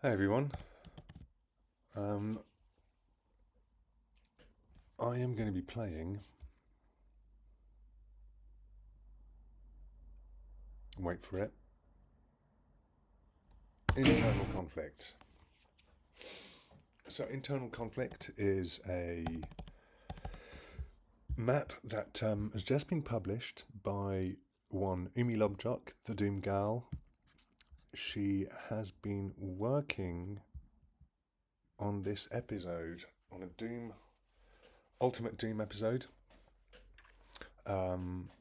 Hey everyone. Um, I am going to be playing. Wait for it. Internal conflict. So, internal conflict is a map that has just been published by one UmiLobJoc, the Doom Gal. She has been working on this episode, on a Doom, Ultimate Doom episode,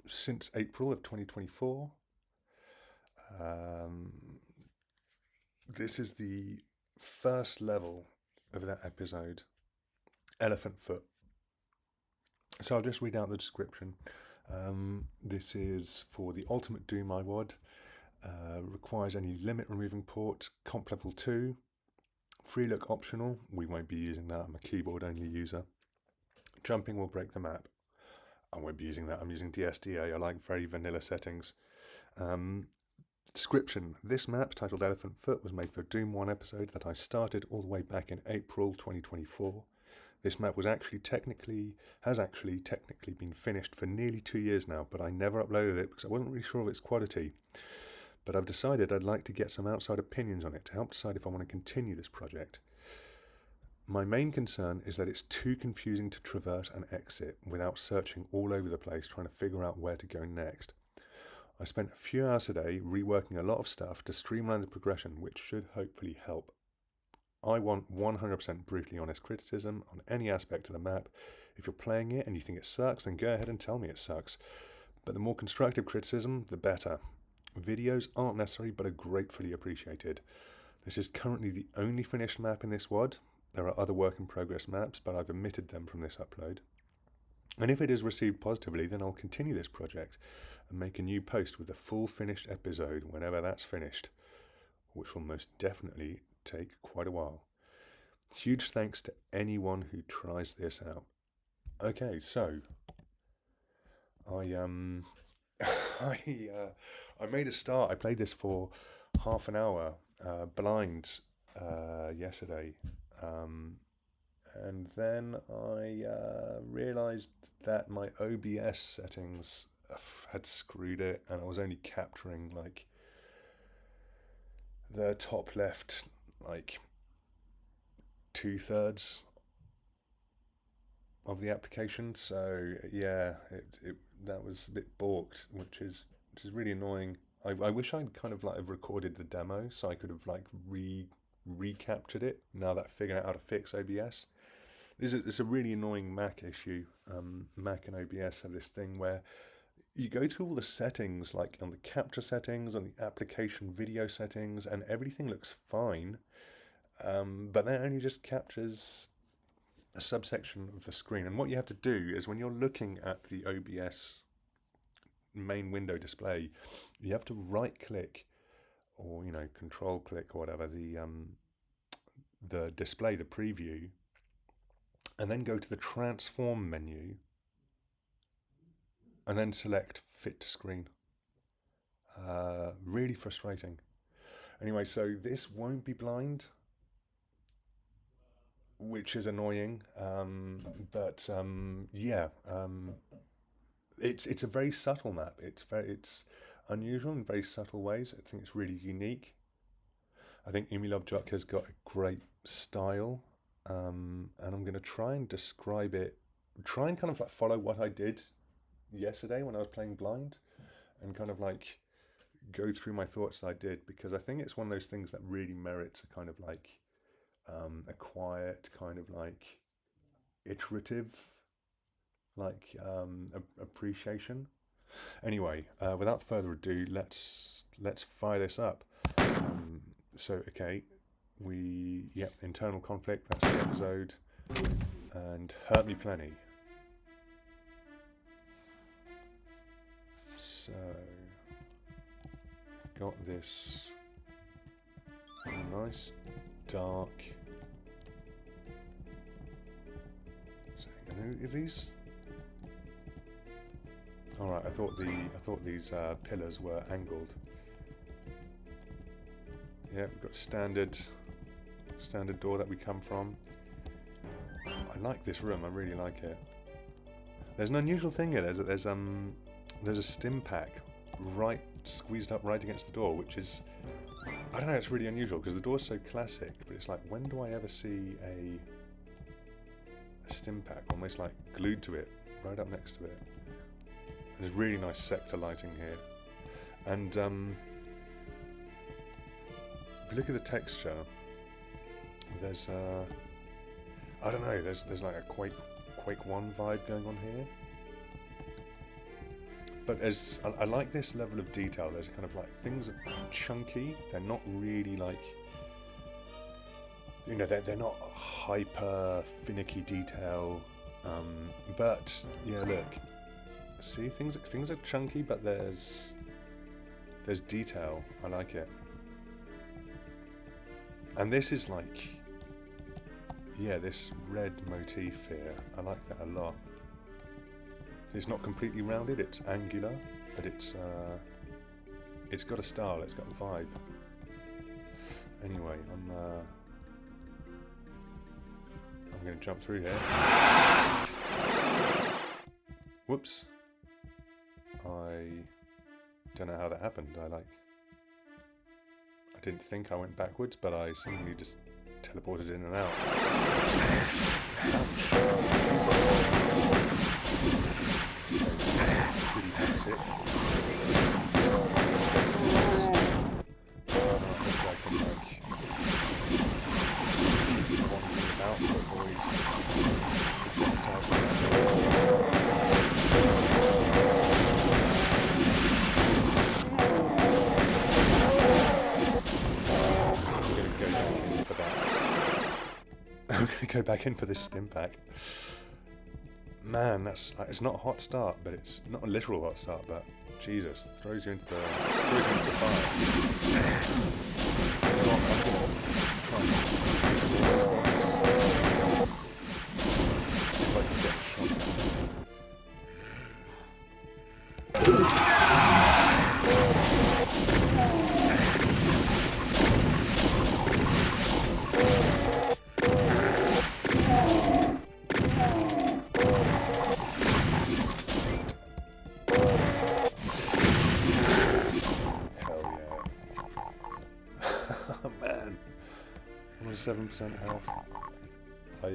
since April of 2024. This is the first level of that episode, Elephant Foot. So I'll just read out the description. This is for the Ultimate Doom IWAD. Requires any limit removing port, comp level 2. Free look optional. We won't be using that. I'm a keyboard only user. Jumping will break the map. I won't be using that. I'm using DSDA. I like very vanilla settings. Description. This map, titled Elephant Foot, was made for Doom 1 episode that I started all the way back in April 2024. This map has actually technically been finished for nearly 2 years now, but I never uploaded it because I wasn't really sure of its quality. But I've decided I'd like to get some outside opinions on it to help decide if I want to continue this project. My main concern is that it's too confusing to traverse and exit without searching all over the place trying to figure out where to go next. I spent a few hours today reworking a lot of stuff to streamline the progression, which should hopefully help. I want 100% brutally honest criticism on any aspect of the map. If you're playing it and you think it sucks, then go ahead and tell me it sucks. But the more constructive criticism, the better. Videos aren't necessary, but are gratefully appreciated. This is currently the only finished map in this WOD. There are other work in progress maps, but I've omitted them from this upload. And if it is received positively, then I'll continue this project and make a new post with a full finished episode whenever that's finished, which will most definitely take quite a while. Huge thanks to anyone who tries this out. Okay, so I I made a start. I played this for half an hour blind yesterday, and then I realised that my OBS settings had screwed it, and I was only capturing like the top left, like 2/3 of the application. So yeah, it that was a bit balked, which is really annoying. I wish I'd kind of like have recorded the demo so I could have like recaptured it now that I figured out how to fix OBS. It's a really annoying Mac issue. Mac and OBS have this thing where you go through all the settings, like on the capture settings, on the application video settings, and everything looks fine. But that only just captures a subsection of the screen. And what you have to do is when you're looking at the OBS main window display, you have to right click or control click or whatever the display, the preview, and then go to the transform menu and then select fit to screen. Really frustrating. Anyway, so this won't be blind, which is annoying. But yeah, it's a very subtle map. It's unusual in very subtle ways. I think it's really unique. I think UmiLobJoc has got a great style, and I'm going to try and describe it. Try and kind of like follow what I did yesterday when I was playing blind, and kind of like go through my thoughts I did, because I think it's one of those things that really merits a kind of like a quiet kind of like iterative like appreciation. Anyway, without further ado, let's fire this up. So okay, internal conflict. That's the episode, and hurt me plenty. So got this nice dark. So, are these? All right, I thought these pillars were angled. Yeah, we've got standard standard door that we come from. I like this room, I really like it. There's an unusual thing here. There's a stim pack right squeezed up right against the door, which is, I don't know, it's really unusual because the door's so classic, but it's like, when do I ever see a stim pack almost like glued to it, right up next to it? And there's really nice sector lighting here. And if you look at the texture, there's I don't know, there's like a Quake 1 vibe going on here. But I like this level of detail. There's kind of like, things are chunky. They're not really like, you know, they're not hyper finicky detail. But yeah, look, see, things are chunky, but there's detail. I like it. And this is like, yeah, this red motif here, I like that a lot. It's not completely rounded, it's angular, but it's got a style, it's got a vibe. Anyway, I'm going to jump through here. Whoops. I don't know how that happened. I didn't think I went backwards, but I seemingly just teleported in and out. Pretty hectic. I can like wandering about to avoid I'm going to go back in for this stim pack. Man, that's like, it's not a hot start, but it's not a literal hot start, but Jesus, throws you into the fire. I'm going to try and see if I can get a shot at it. Oh man, 7% health. I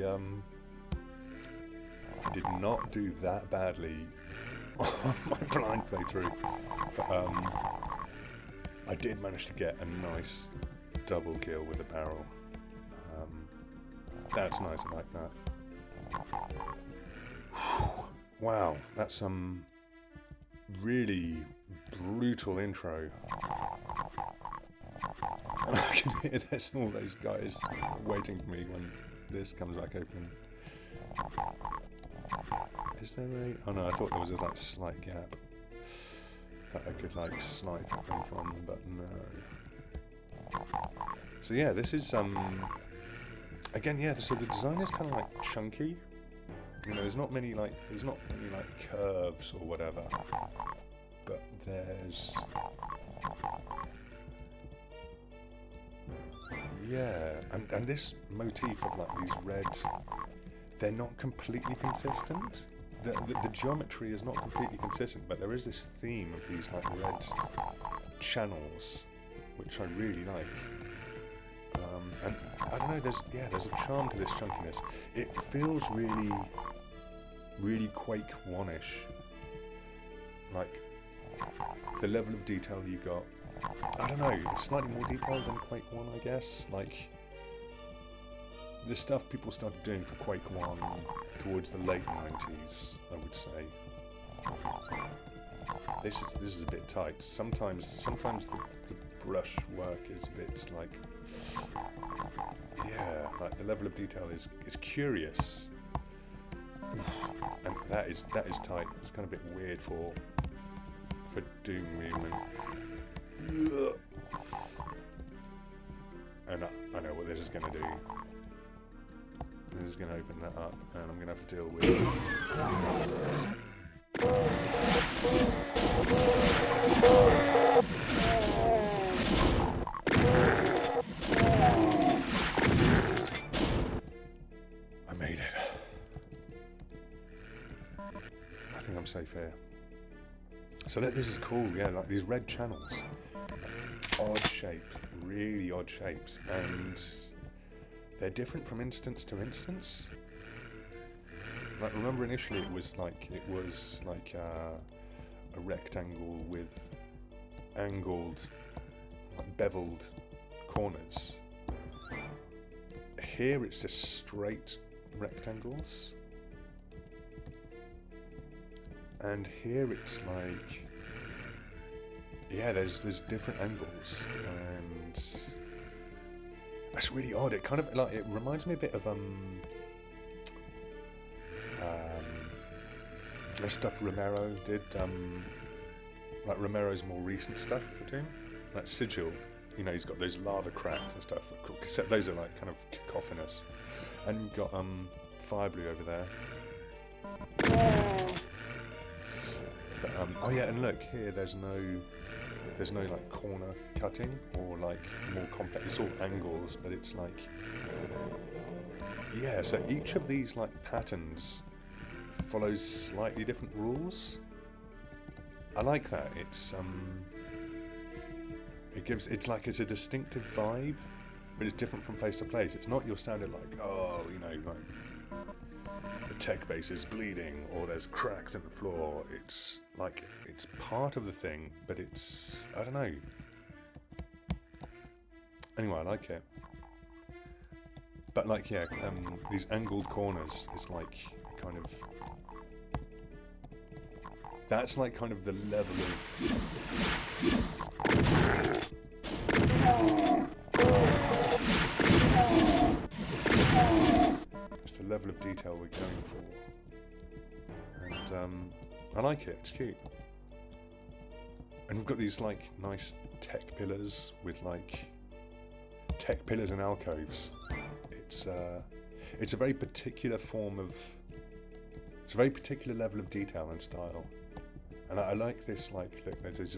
did not do that badly on my blind playthrough, but I did manage to get a nice double kill with a barrel. That's nice, I like that. Wow, that's some really brutal intro. And I can hear there's all those guys waiting for me when this comes back open. Is there a... oh no, I thought there was a like slight gap that I could like snipe them from, but no. So yeah, this is again, yeah, so the design is kind of like chunky. You know, there's not many like curves or whatever, but there's... yeah, and this motif of like these red, they're not completely consistent. The geometry is not completely consistent, but there is this theme of these like red channels, which I really like. And I don't know, there's a charm to this chunkiness. It feels really, really Quake 1-ish. Like the level of detail you got. I don't know, it's slightly more detailed than Quake 1, I guess. Like, the stuff people started doing for Quake 1 towards the late 90s, I would say. This is a bit tight. Sometimes the brush work is a bit like, yeah, like the level of detail is curious. And that is tight. It's kind of a bit weird for Doom movement. And I know what this is going to do. This is going to open that up, and I'm going to have to deal with it. autosave here. So this is cool, yeah, like these red channels. Odd shape, really odd shapes, and they're different from instance to instance. Like, remember initially it was like a rectangle with angled, like beveled corners. Here it's just straight rectangles. And here it's like, yeah, there's different angles, and that's really odd. It kind of like, it reminds me a bit of the stuff Romero did, like Romero's more recent stuff for Doom, like Sigil. You know, he's got those lava cracks and stuff. Except those are like kind of cacophonous. And you've got Fire Blue over there. But, oh yeah, and look here. There's no like corner cutting or like more complex. It's all angles, but it's like, yeah. So each of these like patterns follows slightly different rules. I like that. It's it's a distinctive vibe, but it's different from place to place. It's not your standard like, oh, you know, like the tech base is bleeding or there's cracks in the floor. It's like, it's part of the thing, but it's, I don't know. Anyway, I like it. But like, yeah, these angled corners is like kind of, that's like kind of the level of it's the level of detail we're going for. And I like it, it's cute. And we've got these like nice tech pillars with like tech pillars and alcoves. It's a very particular form of, it's a very particular level of detail and style. And I like this, like, look, there's these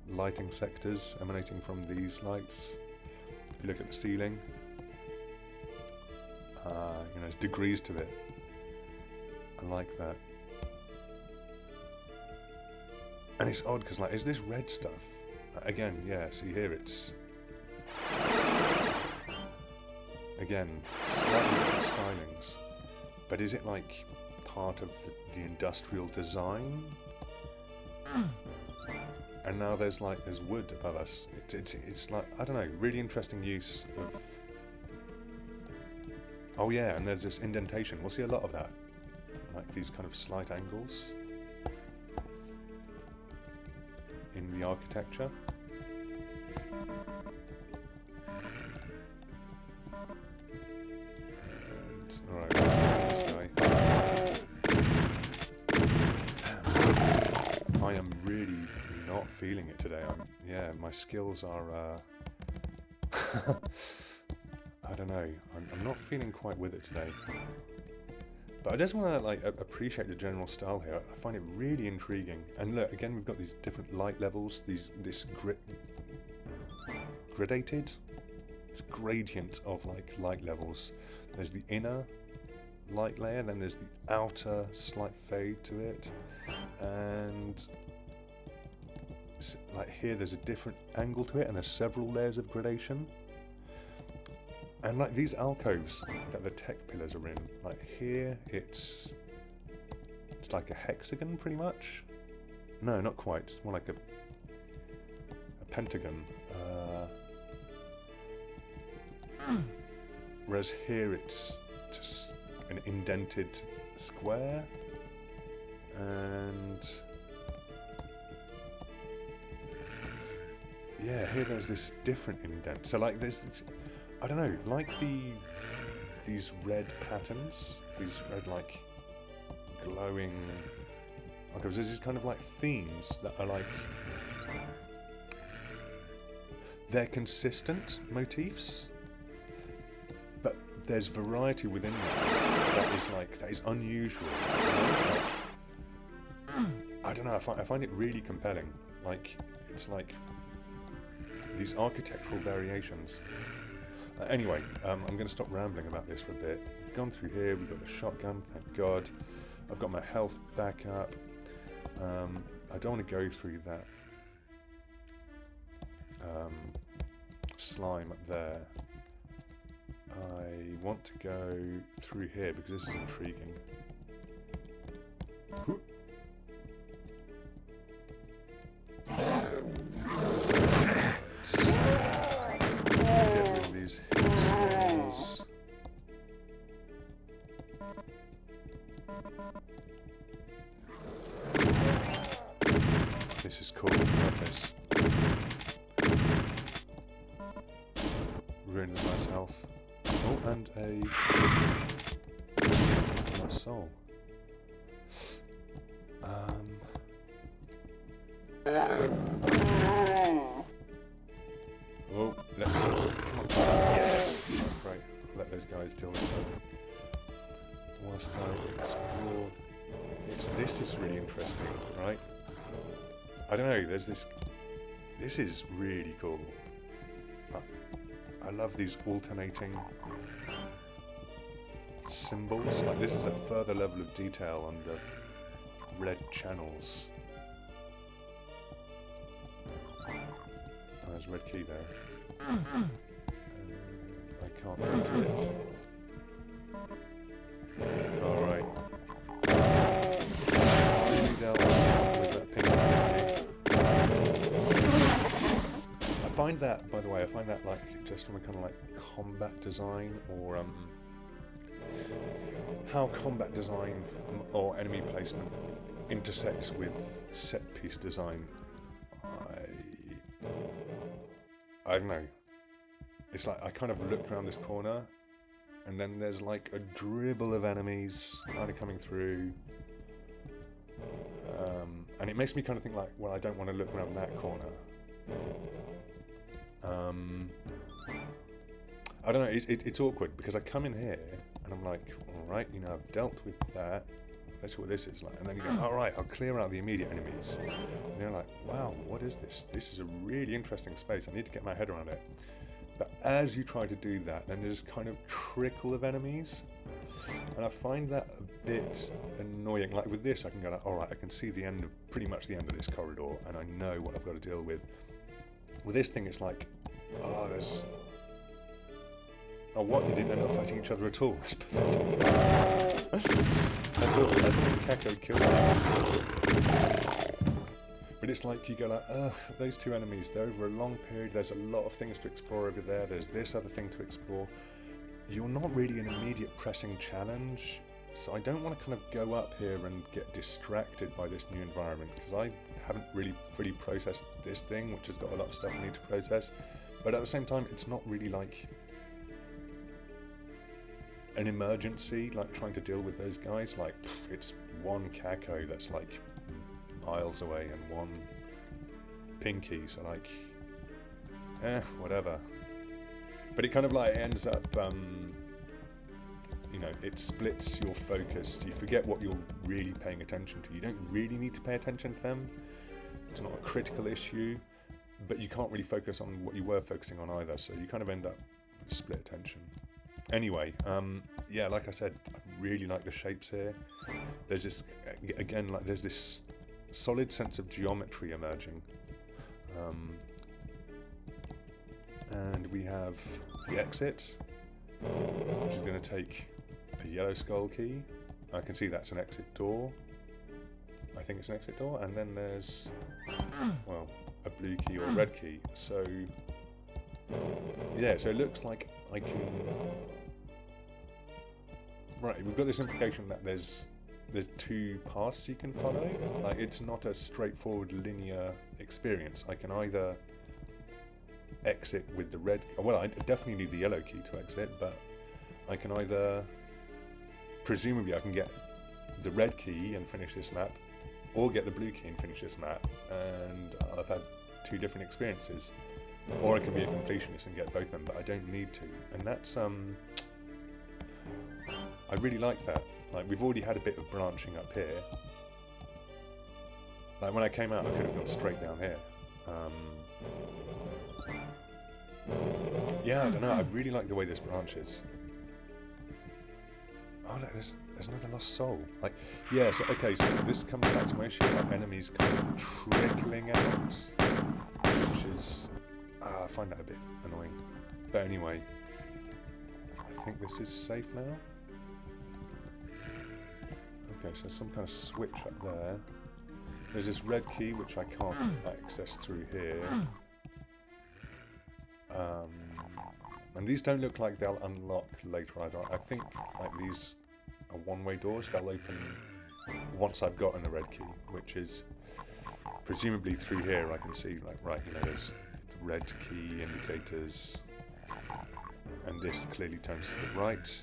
lighting sectors emanating from these lights. If you look at the ceiling, you know, there's degrees to it. I like that. And it's odd because, like, is this red stuff? Again, yeah, see here it's, again, slightly different stylings. But is it like part of the industrial design? And now there's wood above us. It's like, I don't know, really interesting use of. Oh yeah, and there's this indentation. We'll see a lot of that, like these kind of slight angles in the architecture. And all right, this guy. I am really not feeling it today. Yeah, my skills are, I don't know, I'm not feeling quite with it today. But I just want to like appreciate the general style here. I find it really intriguing. And look, again, we've got these different light levels, this gradated, this gradient of like light levels. There's the inner light layer, then there's the outer slight fade to it, and like here there's a different angle to it, and there's several layers of gradation. And like these alcoves that the tech pillars are in, like here it's like a hexagon pretty much. No, not quite. It's more like a pentagon. Whereas here it's just an indented square, and yeah, here there's this different indent. So like this, I don't know, like these red patterns, these red like glowing, like there's these kind of like themes that are like, they're consistent motifs, but there's variety within them that is unusual. I don't know, I find it really compelling. Like, it's like these architectural variations. Anyway, I'm going to stop rambling about this for a bit. We've gone through here, we've got the shotgun, thank God. I've got my health back up. I don't want to go through that slime up there. I want to go through here because this is intriguing. Get rid of these skills. This is cool. Love this. Ruin the nice health. Oh, and a nice soul. Oh, let's come on. Yes! Right, I'll let those guys deal with it. Whilst I explore. This is really interesting, right? I don't know, there's this. This is really cool. I love these alternating symbols. Like, this is a further level of detail on the red channels. Oh, there's a red key there. I can't go to it. Alright. Really dealt with that pink key. I find that, by the way, like just from a kind of like combat design or how combat design or enemy placement intersects with set piece design. I don't know. It's like I kind of looked around this corner and then there's like a dribble of enemies kind of coming through. And it makes me kind of think like, well, I don't want to look around that corner. I don't know, it's awkward because I come in here and I'm like, alright, you know, I've dealt with that. Let's see what this is like. And then you go, alright, I'll clear out the immediate enemies. And you're like, wow, what is this? This is a really interesting space. I need to get my head around it. But as you try to do that, then there's kind of trickle of enemies. And I find that a bit annoying. Like with this, I can go like, alright, I can see the end of, pretty much the end of this corridor, and I know what I've got to deal with. With this thing, it's like, oh, there's... Oh, what? You didn't end up fighting each other at all? That's pathetic. I thought Kako killed him. But it's like you go like, ugh, those two enemies, they're over a long period, there's a lot of things to explore over there, there's this other thing to explore. You're not really an immediate pressing challenge, so I don't want to kind of go up here and get distracted by this new environment, because I haven't really fully processed this thing, which has got a lot of stuff I need to process. But at the same time, it's not really like an emergency, like trying to deal with those guys. Like, it's one Kako that's like miles away and one Pinky, so like, whatever. But it kind of like ends up, you know, it splits your focus. You forget what you're really paying attention to. You don't really need to pay attention to them. It's not a critical issue, but you can't really focus on what you were focusing on either, so you kind of end up with split attention. Anyway, yeah, like I said, I really like the shapes here. There's this, again, like there's this solid sense of geometry emerging. And we have the exit, which is going to take a yellow skull key. I can see that's an exit door. I think it's an exit door. And then there's, well, a blue key or a red key. So, yeah, so it looks like I can... Right, we've got this implication that there's two paths you can follow. Like, it's not a straightforward linear experience. I can either exit with the red... Well, I definitely need the yellow key to exit, but I can either... Presumably I can get the red key and finish this map, or get the blue key and finish this map, and I've had two different experiences. Or I can be a completionist and get both of them, but I don't need to. And that's... I really like that. Like, we've already had a bit of branching up here. Like, when I came out, I could have gone straight down here. Yeah, I don't know, I really like the way this branches. Oh no, there's another lost soul. Like, yeah, so, okay, so this comes back to my issue about enemies kind of trickling out, which is, I find that a bit annoying. But anyway, I think this is safe now. Okay, so some kind of switch up there. There's this red key which I can't access through here. And these don't look like they'll unlock later either. I think like these are one-way doors. They'll open once I've gotten the red key, which is presumably through here. I can see like right, you know, there's the red key indicators, and this clearly turns to the right.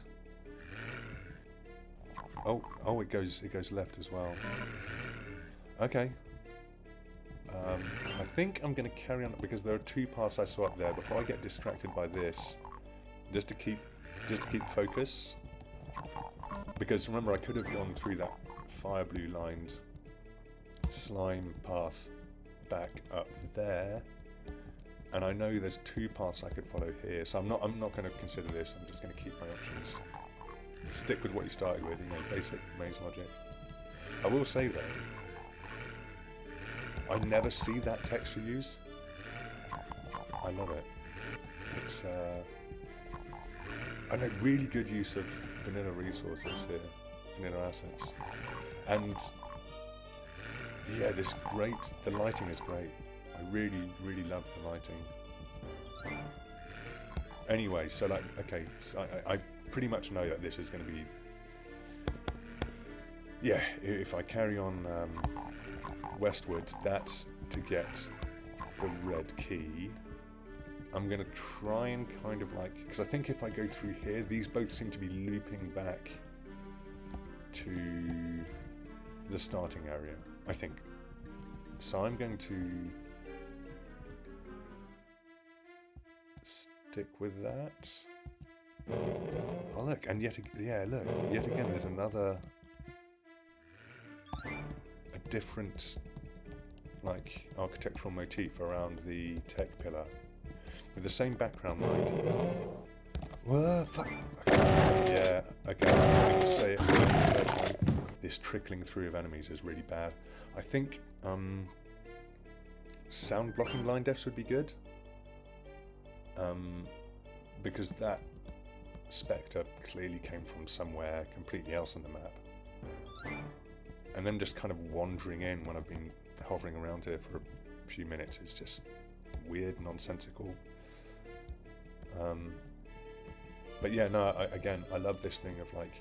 Oh, it goes left as well. Okay. I think I'm going to carry on because there are two paths I saw up there. Before I get distracted by this, just to keep focus. Because remember, I could have gone through that fire blue lined slime path back up there, and I know there's two paths I could follow here. So I'm not going to consider this. I'm just going to keep my options. Stick with what you started with, you know, basic maze logic. I will say though, I never see that texture used. I love it. It's I know, really good use of vanilla resources here, vanilla assets, and yeah, the lighting is great. I really love the lighting. Anyway, so like, okay, so I pretty much know that this is going to be, yeah, if I carry on westwards, that's to get the red key. I'm going to try and kind of like, because I think if I go through here, these both seem to be looping back to the starting area, I think. So I'm going to stick with that. Oh look, and yet again there's another, a different like architectural motif around the tech pillar with the same background light. Whoa, fuck. Yeah, okay, I'm going to say it. This trickling through of enemies is really bad. I think sound blocking line defs would be good. Because that spectre clearly came from somewhere completely else on the map. And then just kind of wandering in when I've been hovering around here for a few minutes is just weird, nonsensical. But yeah, no, again, I love this thing of like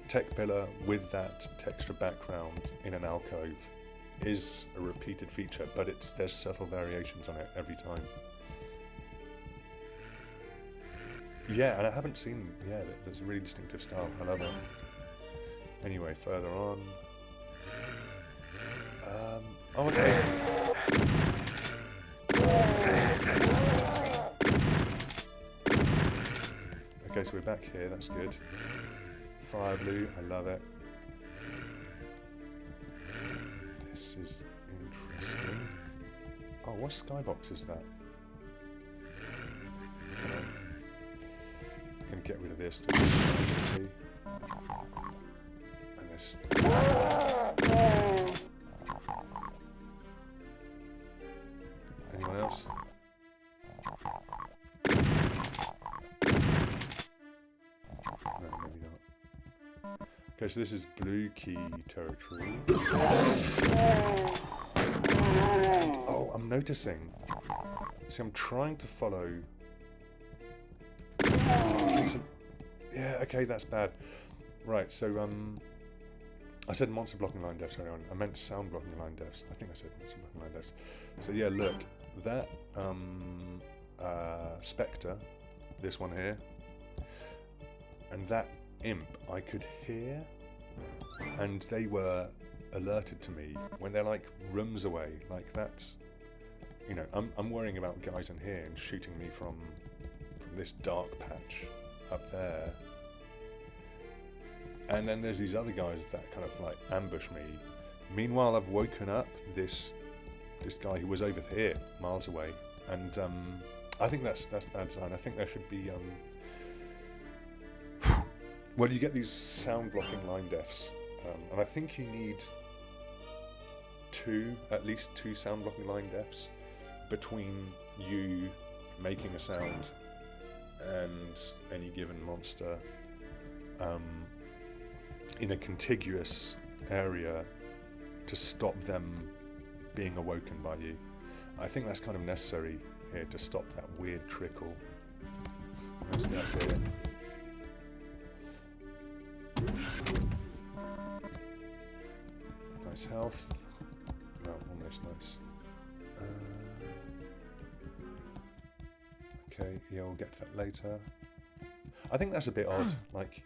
tech pillar with that texture background in an alcove is a repeated feature, but there's subtle variations on it every time. Yeah, and I haven't seen, yeah, there's a really distinctive style. I love it. Anyway, further on. Oh, okay. Okay, so we're back here, that's good. Fire blue, I love it. This is interesting. Oh, what skybox is that? Gonna get rid of this. And this. Anyone else? No, maybe not. Okay, so this is blue key territory. And, oh, I'm noticing. See, I'm trying to follow. Yeah, okay, that's bad. Right, so I said monster blocking line defs earlier on. I meant sound blocking line defs. I think I said monster blocking line defs. So yeah, look, that spectre, this one here, and that imp I could hear, and they were alerted to me when they're like rooms away. Like that's, you know, I'm worrying about guys in here and shooting me from this dark patch up there, and then there's these other guys that kind of like ambush me. Meanwhile, I've woken up this guy who was over here, miles away, and I think that's bad sign. I think there should be well, you get these sound blocking line defs, and I think you need at least two sound blocking line defs between you making a sound and any given monster in a contiguous area to stop them being awoken by you. I think that's kind of necessary here to stop that weird trickle. Let's go up here. Nice health. No, almost nice. Okay, yeah, we'll get to that later. I think that's a bit odd. Like,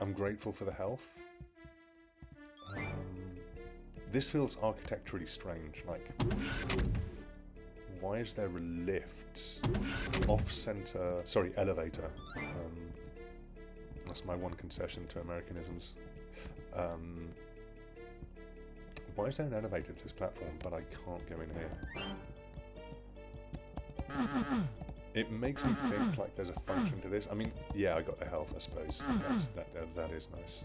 I'm grateful for the health. This feels architecturally strange. Like, why is there a lift? Off-center, sorry, elevator. That's my one concession to Americanisms. Why is there an elevator to this platform, but I can't go in here? It makes me think like there's a function to this. I mean, yeah, I got the health, I suppose. That is nice.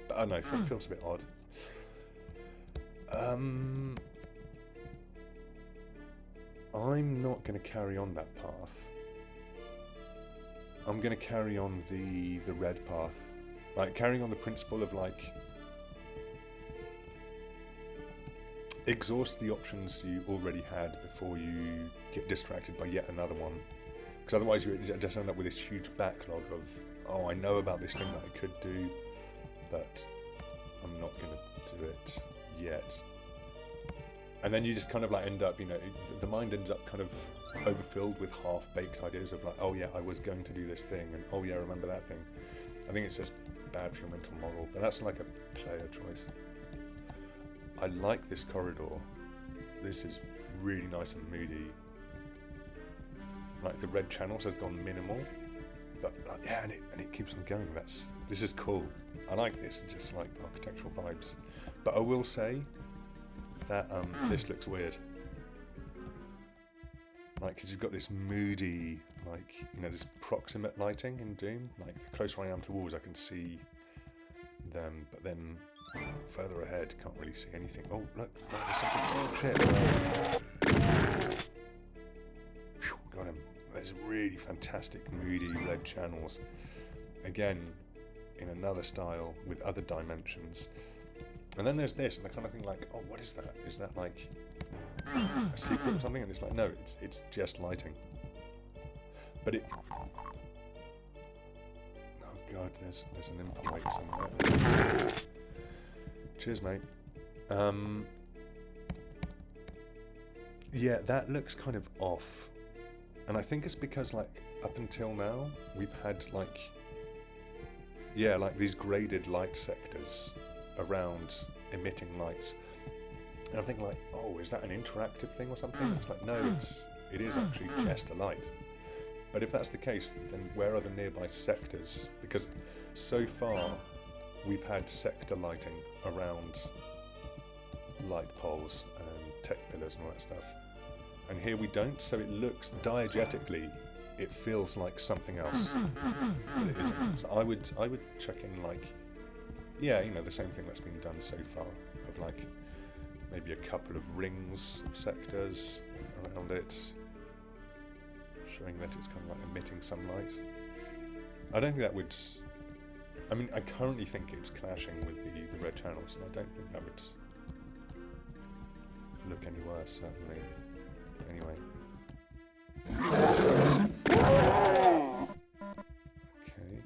But I don't know, it feels a bit odd. I'm not going to carry on that path. I'm going to carry on the red path. Like, carrying on the principle of, like, exhaust the options you already had before you get distracted by yet another one. Because otherwise you just end up with this huge backlog of, oh, I know about this thing that I could do, but I'm not going to do it yet. And then you just kind of like end up, you know, the mind ends up kind of overfilled with half-baked ideas of like, oh yeah, I was going to do this thing, and oh yeah, remember that thing. I think it's just bad for your mental model, but that's like a player choice. I like this corridor. This is really nice and moody. Like, the red channels has gone minimal, but yeah, and it keeps on going. This is cool. I like this, just like architectural vibes. But I will say that this looks weird. Like, because you've got this moody, like, you know, this proximate lighting in Doom. Like, the closer I am to walls, I can see them, but then further ahead, can't really see anything. Oh, look, there's something. Oh, shit. Phew, got him. There's really fantastic, moody red channels. Again, in another style, with other dimensions. And then there's this, and I kind of think like, oh, what is that? Is that like a secret or something? And it's like, no, it's just lighting. But it... Oh god, there's an impolite somewhere. Cheers, mate. Yeah, that looks kind of off. And I think it's because, like, up until now, we've had, like... Yeah, like these graded light sectors around emitting lights. And I'm thinking like, oh, is that an interactive thing or something? It's like, no, it is actually just a light. But if that's the case, then where are the nearby sectors? Because so far, we've had sector lighting around light poles and tech pillars and all that stuff. And here we don't, so it looks diegetically, it feels like something else, but it isn't. So I would check in like, yeah, you know, the same thing that's been done so far, of like maybe a couple of rings of sectors around it, showing that it's kind of like emitting some light. I don't think that would... I mean, I currently think it's clashing with the red channels, and I don't think that would look any worse, certainly. Anyway. Okay.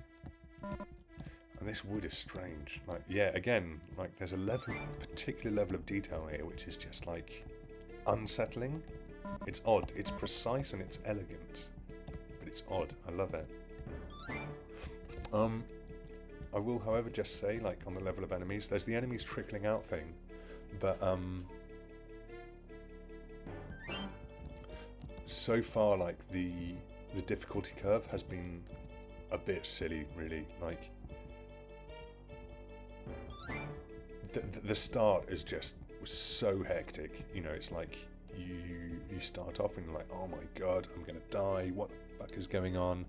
And this wood is strange. Like, yeah, again, like there's a particular level of detail here which is just like unsettling. It's odd. It's precise and it's elegant, but it's odd. I love it. I will, however, just say, like, on the level of enemies, there's the enemies trickling out thing, but so far, like, the difficulty curve has been a bit silly, really. Like, the start is just so hectic. You know, it's like you start off and you're like, oh my god, I'm gonna die. What the fuck is going on?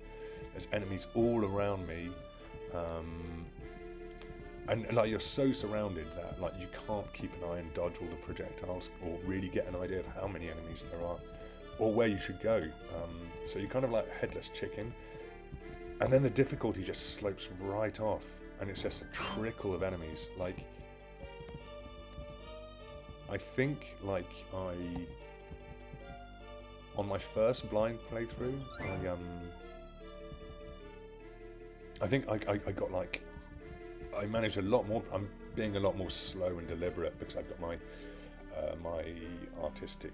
there's enemies all around me, and like you're so surrounded that like you can't keep an eye and dodge all the projectiles or really get an idea of how many enemies there are or where you should go. So you're kind of like a headless chicken, and then the difficulty just slopes right off, and it's just a trickle of enemies. Like, I think like on my first blind playthrough, I think I got like, I managed a lot more. I'm being a lot more slow and deliberate because I've got my my artistic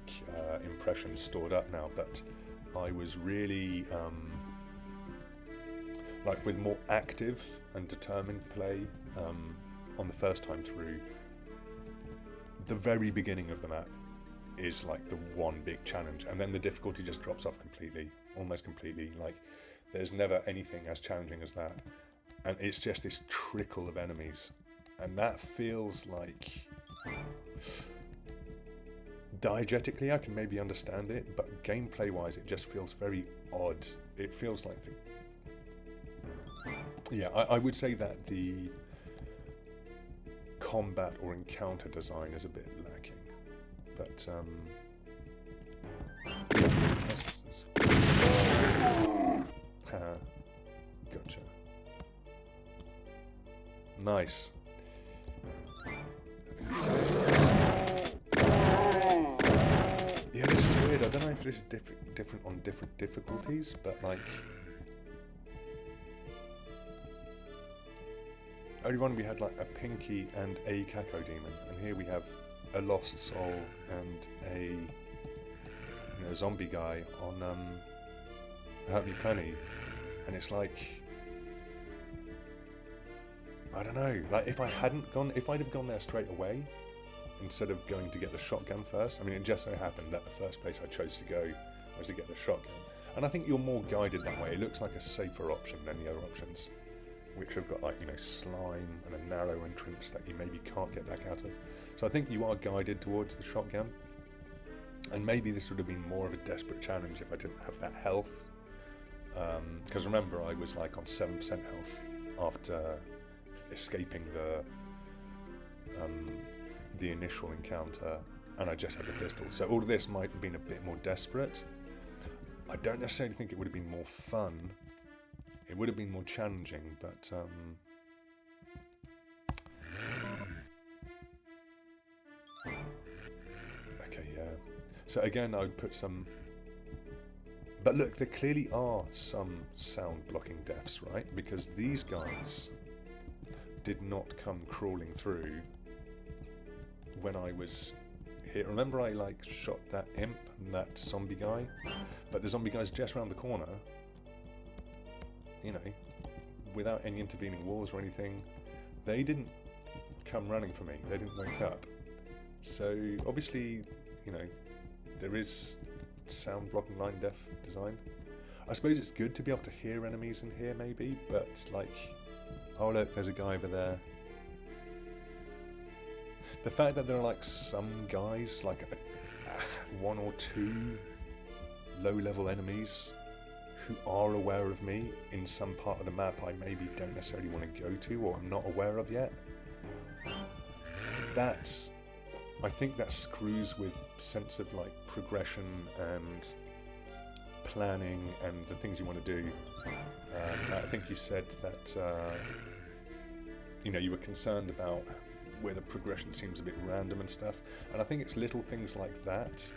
impressions stored up now, but I was really like with more active and determined play on the first time through. The very beginning of the map is like the one big challenge, and then the difficulty just drops off completely, almost completely. Like there's never anything as challenging as that, and it's just this trickle of enemies, and that feels like, diegetically I can maybe understand it, but gameplay wise it just feels very odd. It feels like I would say that the combat or encounter design is a bit lacking, but gotcha. Nice. Yeah, this is weird. I don't know if this is different on different difficulties, but like earlier on we had like a Pinky and a Cacodemon, and here we have a Lost Soul and a zombie guy on Hurt Me Plenty, and it's like, I don't know, like if I'd have gone there straight away instead of going to get the shotgun first. I mean, it just so happened that the first place I chose to go was to get the shotgun, and I think you're more guided that way. It looks like a safer option than the other options, which have got like, slime and a narrow entrance that you maybe can't get back out of. So I think you are guided towards the shotgun, and maybe this would have been more of a desperate challenge if I didn't have that health, because remember I was like on 7% health after escaping the initial encounter, and I just had the pistol. So all of this might have been a bit more desperate. I don't necessarily think it would have been more fun. It would have been more challenging, but okay, yeah. So again, I would put some. But look, there clearly are some sound blocking deaths, right? Because these guys did not come crawling through when I was here. Remember, I like shot that imp and that zombie guy, but the zombie guy's just around the corner. Without any intervening walls or anything. They didn't come running for me. They didn't wake up. So obviously, there is sound blocking line death design. I suppose it's good to be able to hear enemies in here maybe, but like, oh look, there's a guy over there. The fact that there are like some guys, like one or two low-level enemies who are aware of me in some part of the map I maybe don't necessarily want to go to or I'm not aware of yet. I think that screws with sense of like progression and planning and the things you want to do. I think you said that you were concerned about where the progression seems a bit random and stuff, and I think it's little things like that.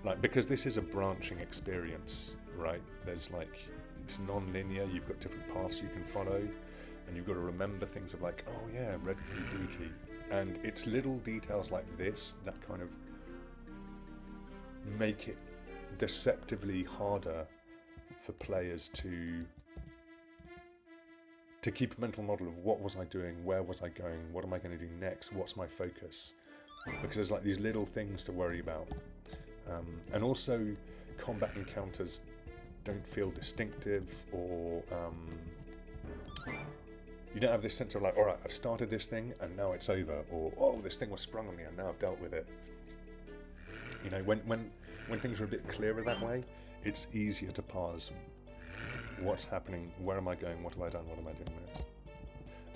Like, because this is a branching experience, right? There's like, it's non-linear, you've got different paths you can follow, and you've got to remember things of like, oh yeah, red key, blue key. And it's little details like this that kind of make it deceptively harder for players to keep a mental model of what was I doing, where was I going, what am I going to do next, what's my focus? Because there's like these little things to worry about. And also, combat encounters don't feel distinctive, or you don't have this sense of like, all right, I've started this thing and now it's over, or oh, this thing was sprung on me and now I've dealt with it. When things are a bit clearer that way, it's easier to pause. what's happening, where am I going, what have I done, what am I doing next.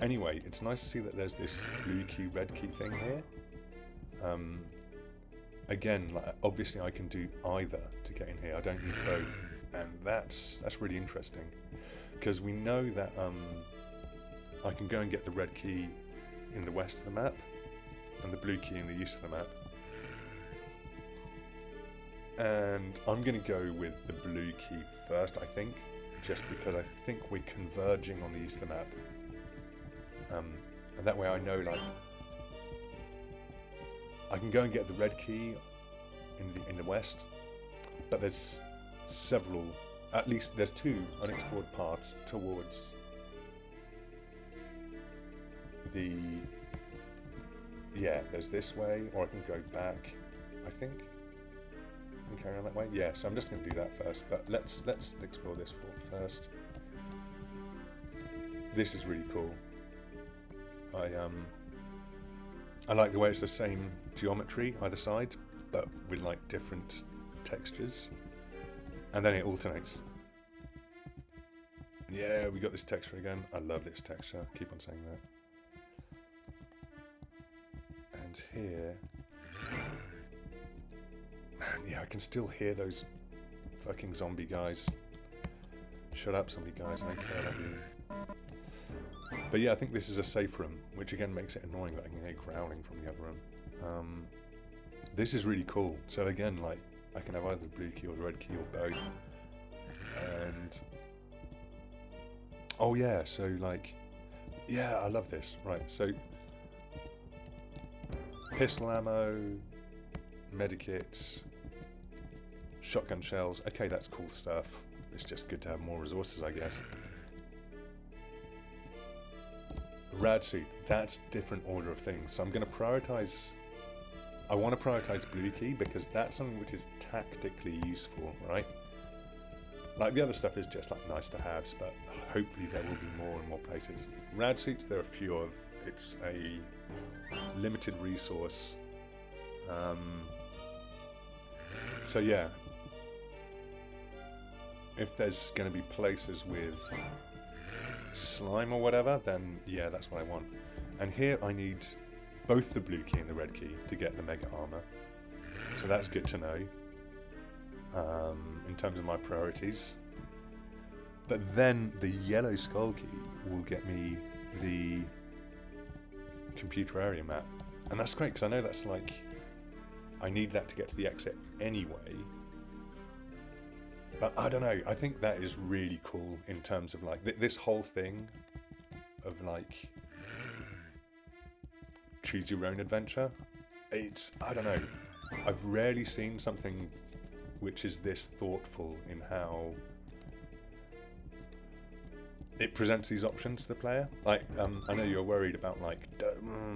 Anyway, it's nice to see that there's this blue key, red key thing here. Again, like, obviously I can do either to get in here, I don't need both, and that's really interesting, because we know that I can go and get the red key in the west of the map, and the blue key in the east of the map. And I'm going to go with the blue key first, I think, just because I think we're converging on the east of the map. And that way I know, like, I can go and get the red key in the west, but there's several, at least there's 2 unexplored paths towards the, yeah, there's this way, or I can go back, I think, and carry on that way. Yeah, so I'm just going to do that first, but let's explore this fort first. This is really cool. I like the way it's the same geometry either side, but with like different textures, and then it alternates. Yeah, we got this texture again. I love this texture. Keep on saying that. And here, man, yeah, I can still hear those fucking zombie guys. Shut up, zombie guys. I don't care about you. But yeah, I think this is a safe room, which again makes it annoying that I can hear growling from the other room. This is really cool. So again, like, I can have either the blue key or the red key or both. And oh yeah, so like, yeah, I love this. Right, so pistol ammo, medikits, shotgun shells. Okay, that's cool stuff. It's just good to have more resources, I guess. Rad suit, that's different order of things. So I'm going to prioritize, I want to prioritize blue key because that's something which is tactically useful, right? Like the other stuff is just like nice to haves, but hopefully there will be more and more places. Rad suits, there are a few of, it's a limited resource. So yeah, if there's going to be places with slime or whatever, then yeah, that's what I want. And here I need both the blue key and the red key to get the mega armor, so that's good to know in terms of my priorities. But then the yellow skull key will get me the computer area map, and that's great because I know that's like, I need that to get to the exit anyway. But I don't know, I think that is really cool in terms of like this whole thing of like choose your own adventure. It's, I don't know, I've rarely seen something which is this thoughtful in how it presents these options to the player. Like, I know you're worried about like,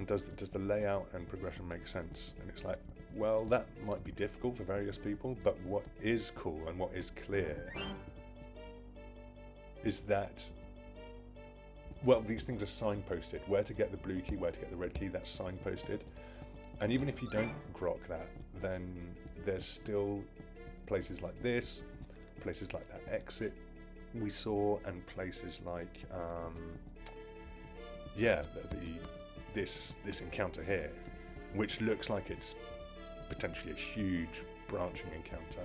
does the layout and progression make sense? And it's like, well, that might be difficult for various people, but what is cool and what is clear is that, well, these things are signposted. Where to get the blue key, where to get the red key, that's signposted. And even if you don't grok that, then there's still places like this, places like that exit we saw, and places like, yeah, this encounter here, which looks like it's potentially a huge branching encounter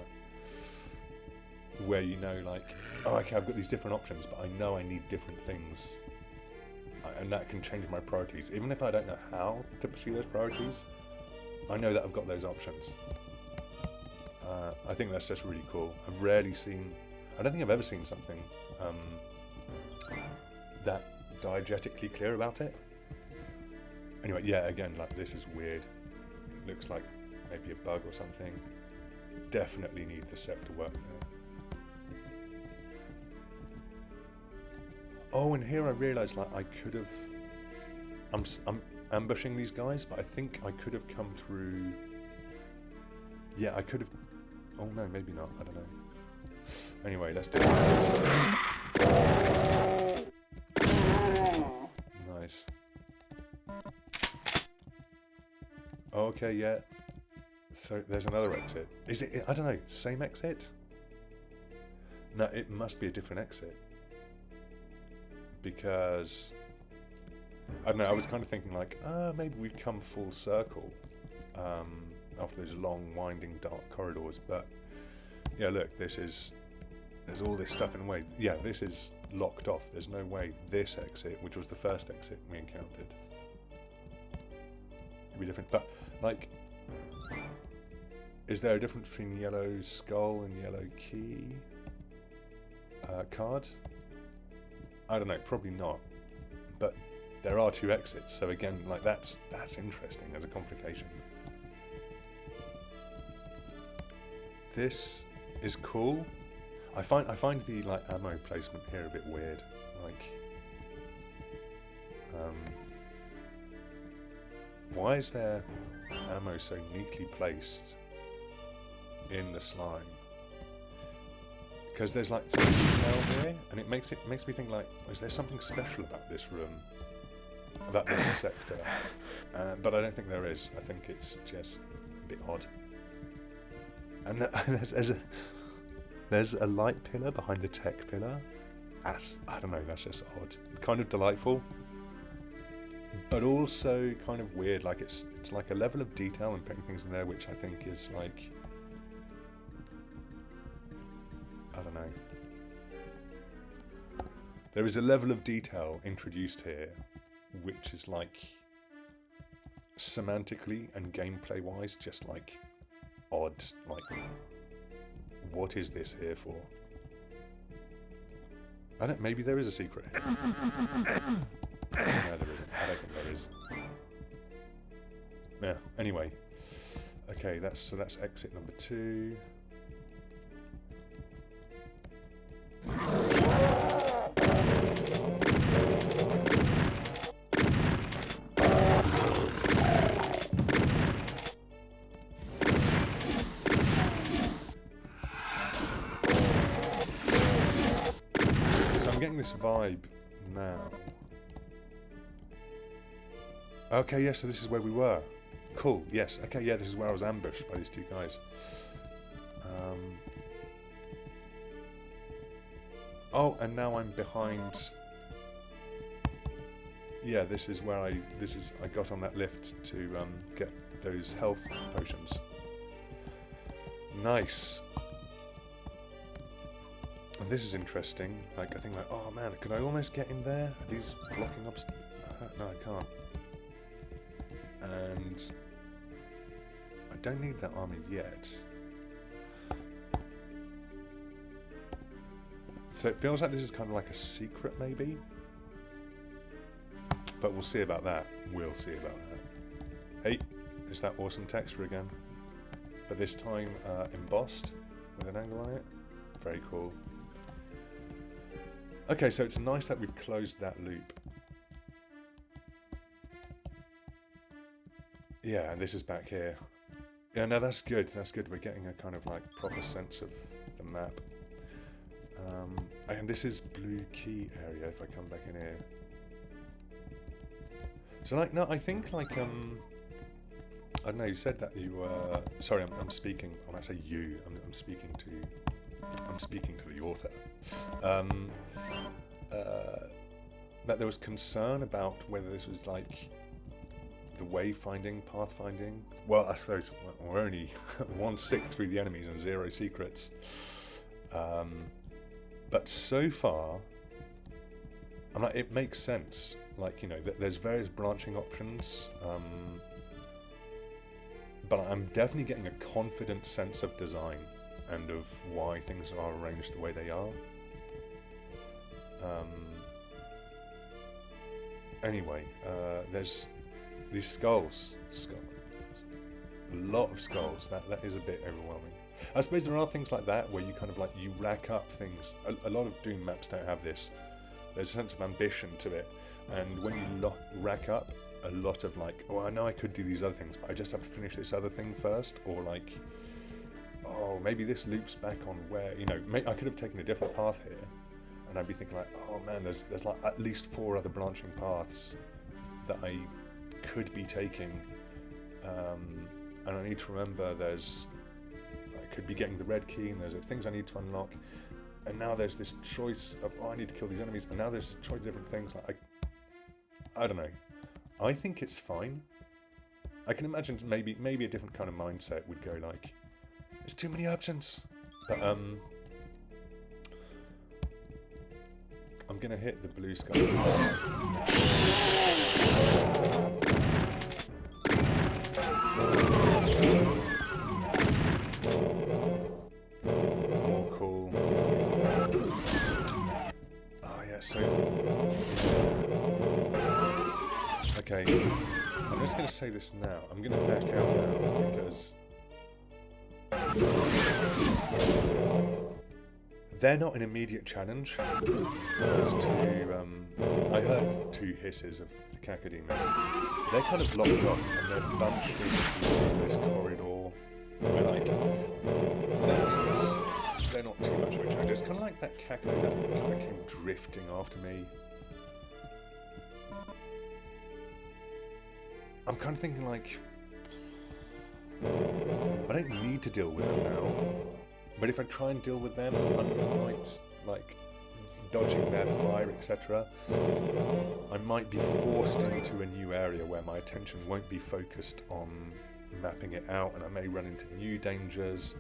where, you know, like, oh, okay, I've got these different options, but I know I need different things, and that can change my priorities. Even if I don't know how to pursue those priorities, I know that I've got those options. I think that's just really cool. I've rarely seen, I don't think I've ever seen something that diegetically clear about it. Anyway, yeah, again, like, this is weird. It looks like maybe a bug or something. Definitely need the sec to work there. Oh, and here I realised, like, I could have, I'm ambushing these guys, but I think I could have come through, yeah, I could have, oh no, maybe not, I don't know. Anyway, let's do it. Nice. Okay, yeah. So there's another exit. Is it, I don't know, same exit? No, it must be a different exit. because I don't know. I was kind of thinking like, maybe we'd come full circle after those long, winding, dark corridors. But yeah, look, there's all this stuff in the way. Yeah, this is locked off. There's no way this exit, which was the first exit we encountered, could be different. But like, is there a difference between yellow skull and yellow key card? I don't know, probably not. But there are two exits, so again, like that's interesting as a complication. This is cool. I find the like ammo placement here a bit weird. Like, why is there ammo so neatly placed in the slime? Because there's like some detail here, and it makes me think like, is there something special about this room, about this sector? But I don't think there is. I think it's just a bit odd. And there's a light pillar behind the tech pillar. I don't know. That's just odd. Kind of delightful, but also kind of weird. Like it's like a level of detail and putting things in there, which I think is like, I don't know. There is a level of detail introduced here, which is like semantically and gameplay wise, just like odd. Like, what is this here for? Maybe there is a secret here. No, there isn't. I don't think there is. Yeah, anyway. Okay, that's exit number 2. I'm getting this vibe now. Okay, yeah, so this is where we were. Cool, yes. Okay, yeah, this is where I was ambushed by these two guys. Oh, and now I'm behind. Yeah, this is where I got on that lift to get those health potions. Nice. And this is interesting. Like, I think like, oh man, could I almost get in there? Are these blocking up? No, I can't. And I don't need that armor yet. So it feels like this is kind of like a secret, maybe. But we'll see about that. We'll see about that. Hey, it's that awesome texture again. But this time embossed with an angle on it. Very cool. Okay, so it's nice that we've closed that loop. Yeah, and this is back here. Yeah, no, that's good. That's good. We're getting a kind of like proper sense of the map. And this is blue key area. If I come back in here. So like, no, I think like I don't know. You said that you were. Sorry, I'm speaking. When I say you, I'm speaking to the author. That there was concern about whether this was like the wayfinding, pathfinding. Well, I suppose we're only 1/6 through the enemies and 0 secrets. But so far, I'm like, it makes sense. Like, you know, there's various branching options. But I'm definitely getting a confident sense of design and of why things are arranged the way they are. Anyway, there's these skulls. A lot of skulls. That is a bit overwhelming. I suppose there are things like that where you kind of like, you rack up things. A lot of Doom maps don't have this. There's a sense of ambition to it. And when you rack up a lot of like, oh, I know I could do these other things, but I just have to finish this other thing first. Or like, oh, maybe this loops back on where, you know, I could have taken a different path here. And I'd be thinking like, oh man, there's like at least 4 other branching paths that I could be taking. And I need to remember I could be getting the red key and there's things I need to unlock. and now there's this choice of, oh, I need to kill these enemies, and now there's a choice of different things. Like, I don't know. I think it's fine. I can imagine maybe a different kind of mindset would go like, it's too many options. But I'm gonna hit the blue sky first. More cool. Oh yeah, so okay. I'm just gonna say this now. I'm gonna back out now because they're not an immediate challenge. I heard 2 hisses of the cacodemons. They're kind of blocked off and they're bunched into this corridor where, like, they're not too much of a challenge. It's kind of like that cacodemon that kind of came drifting after me. I'm kind of thinking, like, I don't need to deal with them now, but if I try and deal with them, I might, like, dodging their fire, etc. I might be forced into a new area where my attention won't be focused on mapping it out, and I may run into new dangers.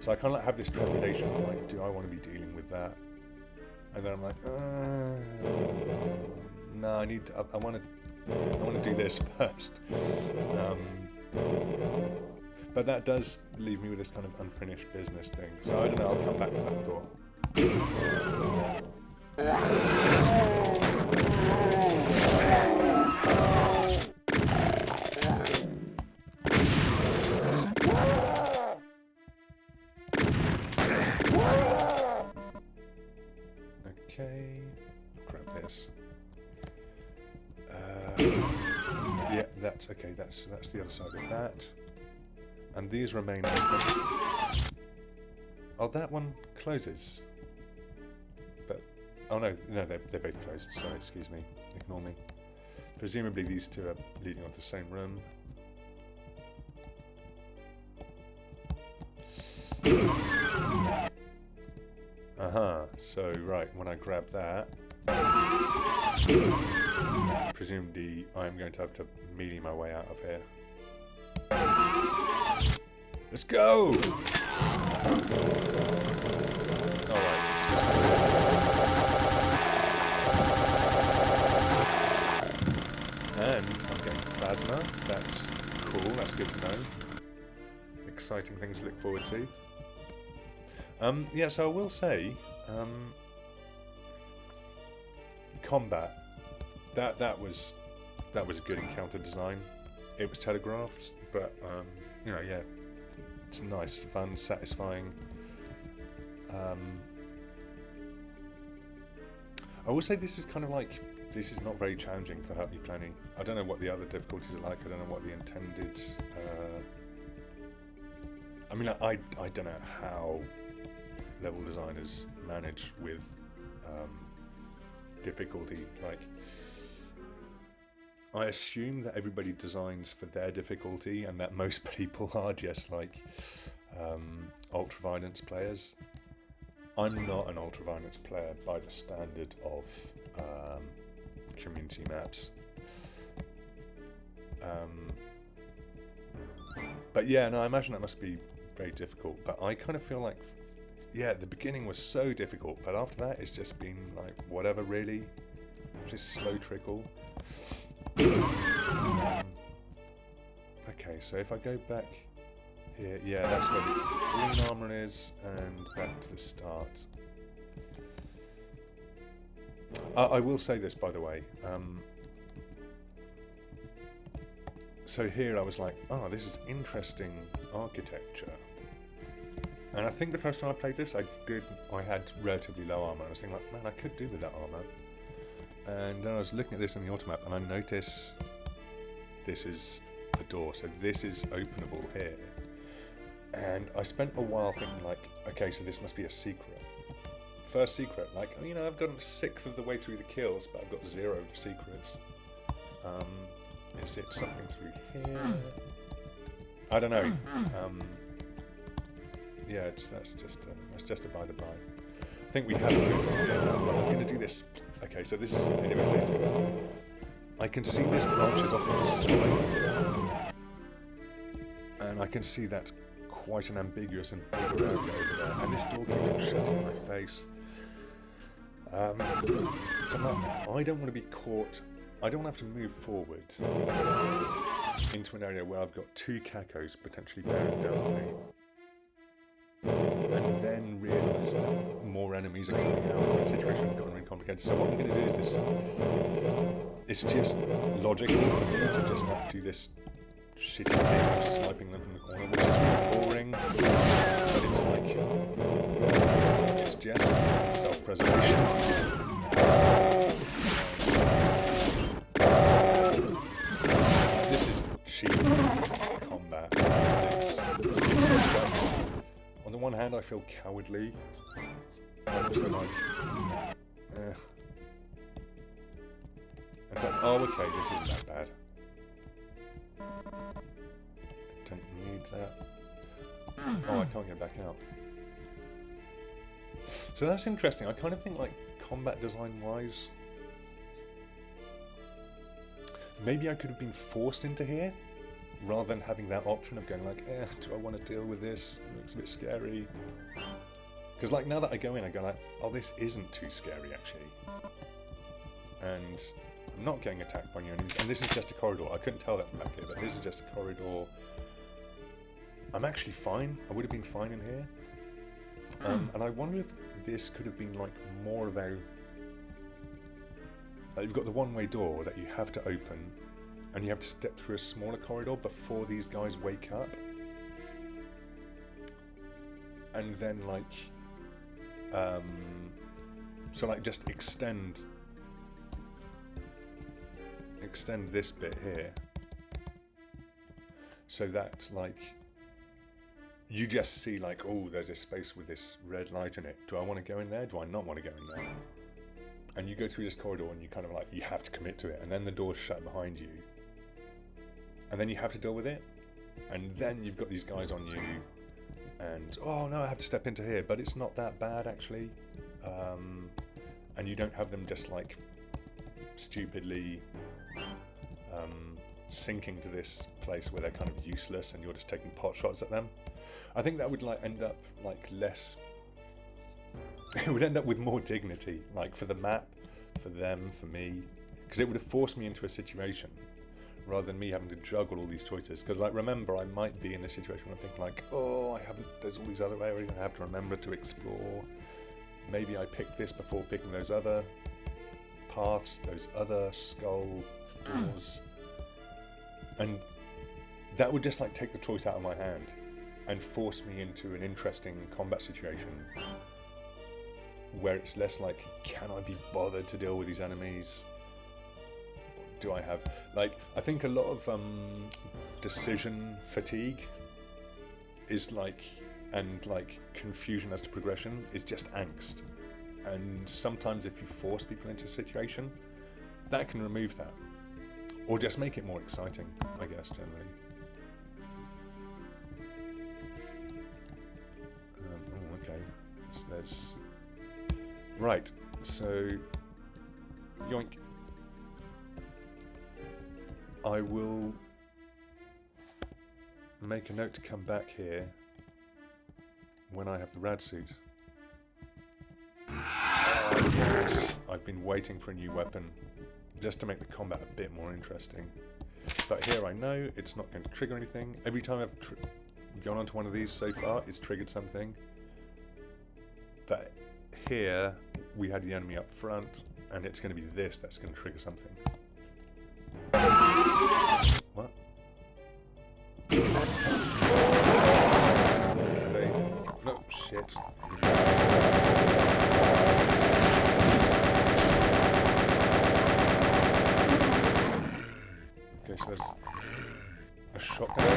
So I kind of like have this trepidation of, like, do I want to be dealing with that? And then I'm like, no, I want to do this first. But that does leave me with this kind of unfinished business thing. So I don't know, I'll come back to that thought. Okay, grab this. Yeah, that's okay. That's the other side of that. And these remain open. Oh, that one closes. But oh no, they're both closed. Sorry, excuse me. Ignore me. Presumably these 2 are leading on to the same room. So right, when I grab that, presumably I'm going to have to melee my way out of here. Let's go! Alright. And I'm getting plasma. That's cool, that's good to know. Exciting things to look forward to. Yeah, so I will say, combat, that was a good encounter design. It was telegraphed, but you know, yeah, it's nice, fun, satisfying. I will say this is kind of like, this is not very challenging for Help Me Planning. I don't know what the other difficulties are like. I don't know what the intended. I mean, I don't know how level designers manage with difficulty. Like, I assume that everybody designs for their difficulty, and that most people are just like ultra-violence players. I'm not an ultra-violence player by the standard of community maps. But yeah, no, I imagine that must be very difficult. But I kind of feel like, yeah, the beginning was so difficult, but after that it's just been like whatever, really. Just slow trickle. Okay, so if I go back here, yeah, that's where the green armor is, and back to the start. I will say this, by the way. So here I was like, oh, this is interesting architecture. And I think the first time I played this, I had relatively low armor. I was thinking, like, man, I could do with that armor. And then I was looking at this in the automap, and I notice this is the door. So this is openable here. And I spent a while thinking, like, okay, so this must be a secret. First secret, like, you know, I've got a sixth of the way through the kills, but I've got 0 of the secrets. Is it something through here? I don't know. Yeah, that's just a by the by. think we have to go from here, but I'm going to do this. Okay, so this is irritating. I can see this branches off into slime, and I can see that's quite an ambiguous and big area over there, and this door keeps shutting in my face. So I don't want to be caught. I don't want to have to move forward into an area where I've got two cacos potentially bearing down on me, and then realise that more enemies are coming out. The situation's gotten really complicated. So what I'm going to do is this. It's just logical for me to just like do this shitty thing of sniping them from the corner, which is really boring. But it's like it's just self-preservation. This is cheap combat. It's on the one hand, I feel cowardly. I'm also like, It's like, oh, okay, this isn't that bad. Don't need that. Oh, I can't get back out. So that's interesting. I kind of think, like, combat design-wise, maybe I could have been forced into here, rather than having that option of going like, do I want to deal with this? It looks a bit scary. Because, like, now that I go in, I go like, oh, this isn't too scary, actually. And I'm not getting attacked by new enemies, and this is just a corridor. I couldn't tell that from back here, but this is just a corridor. I'm actually fine. I would have been fine in here. And I wonder if this could have been like more of a... Like you've got the one-way door that you have to open, and you have to step through a smaller corridor before these guys wake up. And then like... so like just extend this bit here so that like you just see like, oh, there's a space with this red light in it. Do I want to go in there? Do I not want to go in there? And you go through this corridor and you kind of like, you have to commit to it, and then the door's shut behind you, and then you have to deal with it, and then you've got these guys on you, and oh no, I have to step into here, but it's not that bad actually. And you don't have them just like stupidly sinking to this place where they're kind of useless and you're just taking pot shots at them. I think that would like end up like less... it would end up with more dignity, like for the map, for them, for me, because it would have forced me into a situation rather than me having to juggle all these choices. Because like, remember, I might be in a situation where I'm thinking like, oh, there's all these other areas I have to remember to explore. Maybe I picked this before picking those other paths, those other skull doors, and that would just like take the choice out of my hand and force me into an interesting combat situation where it's less like, can I be bothered to deal with these enemies? Do I have like, I think a lot of decision fatigue is like, and like confusion as to progression is just angst. And sometimes if you force people into a situation, that can remove that. Or just make it more exciting, I guess, generally. Oh, okay. So there's... Right, so... Yoink. I will make a note to come back here when I have the rad suit. Yes, I've been waiting for a new weapon just to make the combat a bit more interesting. But here I know it's not going to trigger anything. Every time I've gone onto one of these so far, it's triggered something. But here we had the enemy up front, and it's going to be this that's going to trigger something. What? No, shit. Okay, so there's a shotgun.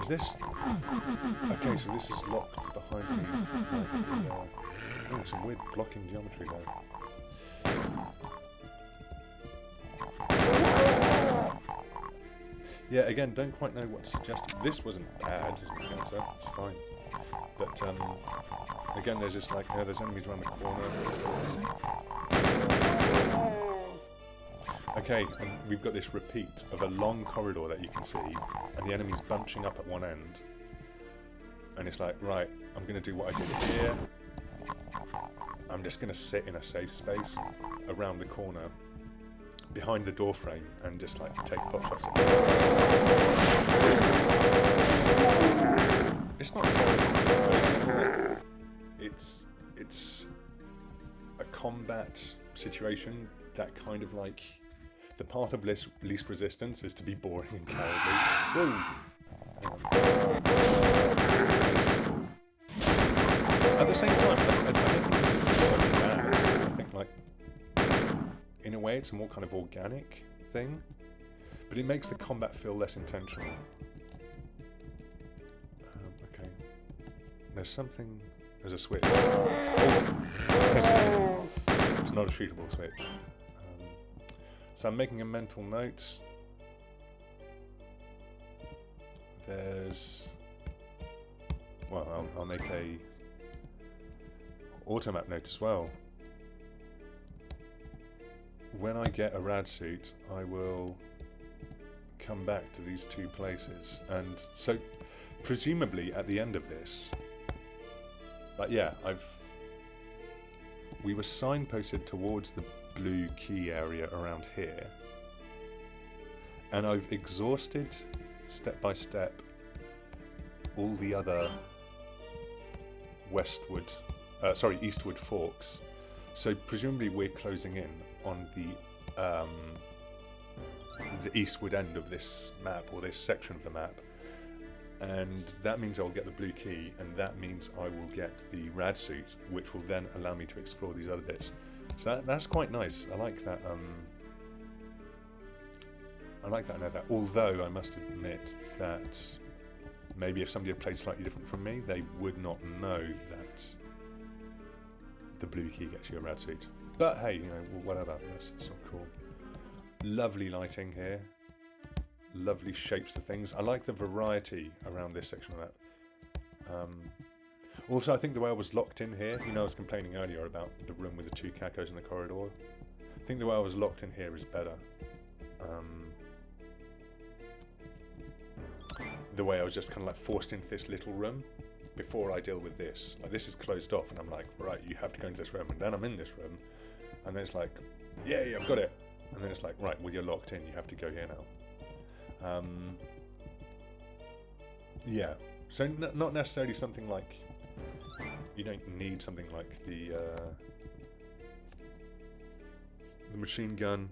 Is this? Okay, so this is locked behind me. Oh, some weird blocking geometry there. Yeah, again, don't quite know what to suggest. This wasn't bad as an encounter, it's fine. But again, there's just like, there's enemies around the corner. Okay, and we've got this repeat of a long corridor that you can see, and the enemies bunching up at one end. And it's like, right, I'm going to do what I did here. I'm just going to sit in a safe space around the corner, behind the door frame, and just like take pot shots at it. It's not terrible, but it's a combat situation that kind of like, the path of least resistance is to be boring and cowardly. Whoa! At the same time, I don't think this is so bad. I think, like, in a way, it's a more kind of organic thing, but it makes the combat feel less intentional. Okay. There's a switch. Oh! It's not a shootable switch. So I'm making a mental note. I'll make a automap note as well. When I get a rad suit, I will come back to these two places, and so presumably at the end of this, but yeah, we were signposted towards the blue key area around here, and I've exhausted step by step all the other eastward forks, so presumably we're closing in on the eastward end of this map, or this section of the map, and that means I'll get the blue key, and that means I will get the rad suit, which will then allow me to explore these other bits. So that's quite nice. I like that. I like that. I know that. Although I must admit that maybe if somebody had played slightly different from me, they would not know that the blue key gets you a rad suit. But hey, whatever. That's not cool. Lovely lighting here. Lovely shapes of things. I like the variety around this section of that. Also, I think the way I was locked in here, I was complaining earlier about the room with the two cacos in the corridor. I think the way I was locked in here is better. The way I was just kind of like forced into this little room before I deal with this. Like, this is closed off, and I'm like, right, you have to go into this room, and then I'm in this room, and then it's like, yeah, I've got it. And then it's like, right, well, you're locked in, you have to go here now. Yeah, so not necessarily something like, you don't need something like the machine gun,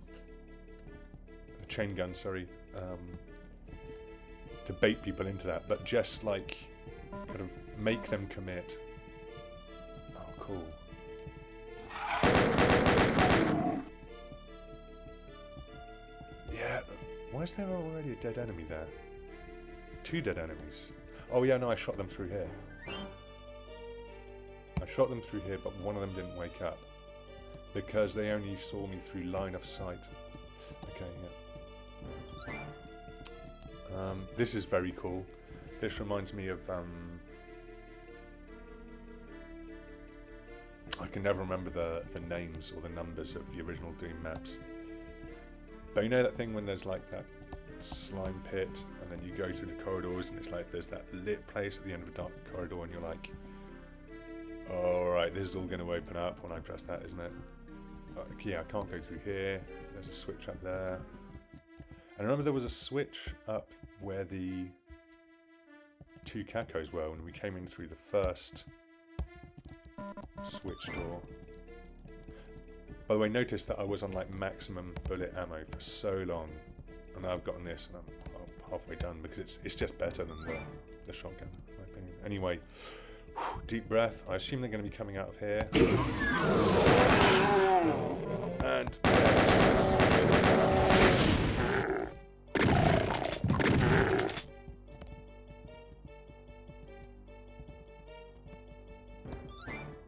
the chain gun, sorry, to bait people into that, but just like kind of make them commit. Oh, cool. Yeah, why is there already a dead enemy there? Two dead enemies. Oh yeah, no, I shot them through here. But one of them didn't wake up because they only saw me through line of sight. Okay, yeah. This is very cool. This reminds me of I can never remember the names or the numbers of the original Doom maps. But you know that thing when there's like that slime pit, and then you go through the corridors, and it's like there's that lit place at the end of a dark corridor, and you're like, alright, this is all going to open up when I press that, isn't it? Yeah, I can't go through here. There's a switch up there. And I remember there was a switch up where the two cacos were when we came in through the first switch door. By the way, notice that I was on like maximum bullet ammo for so long, and now I've gotten this and I'm halfway done because it's just better than the shotgun, in my opinion. Anyway, deep breath. I assume they're going to be coming out of here. And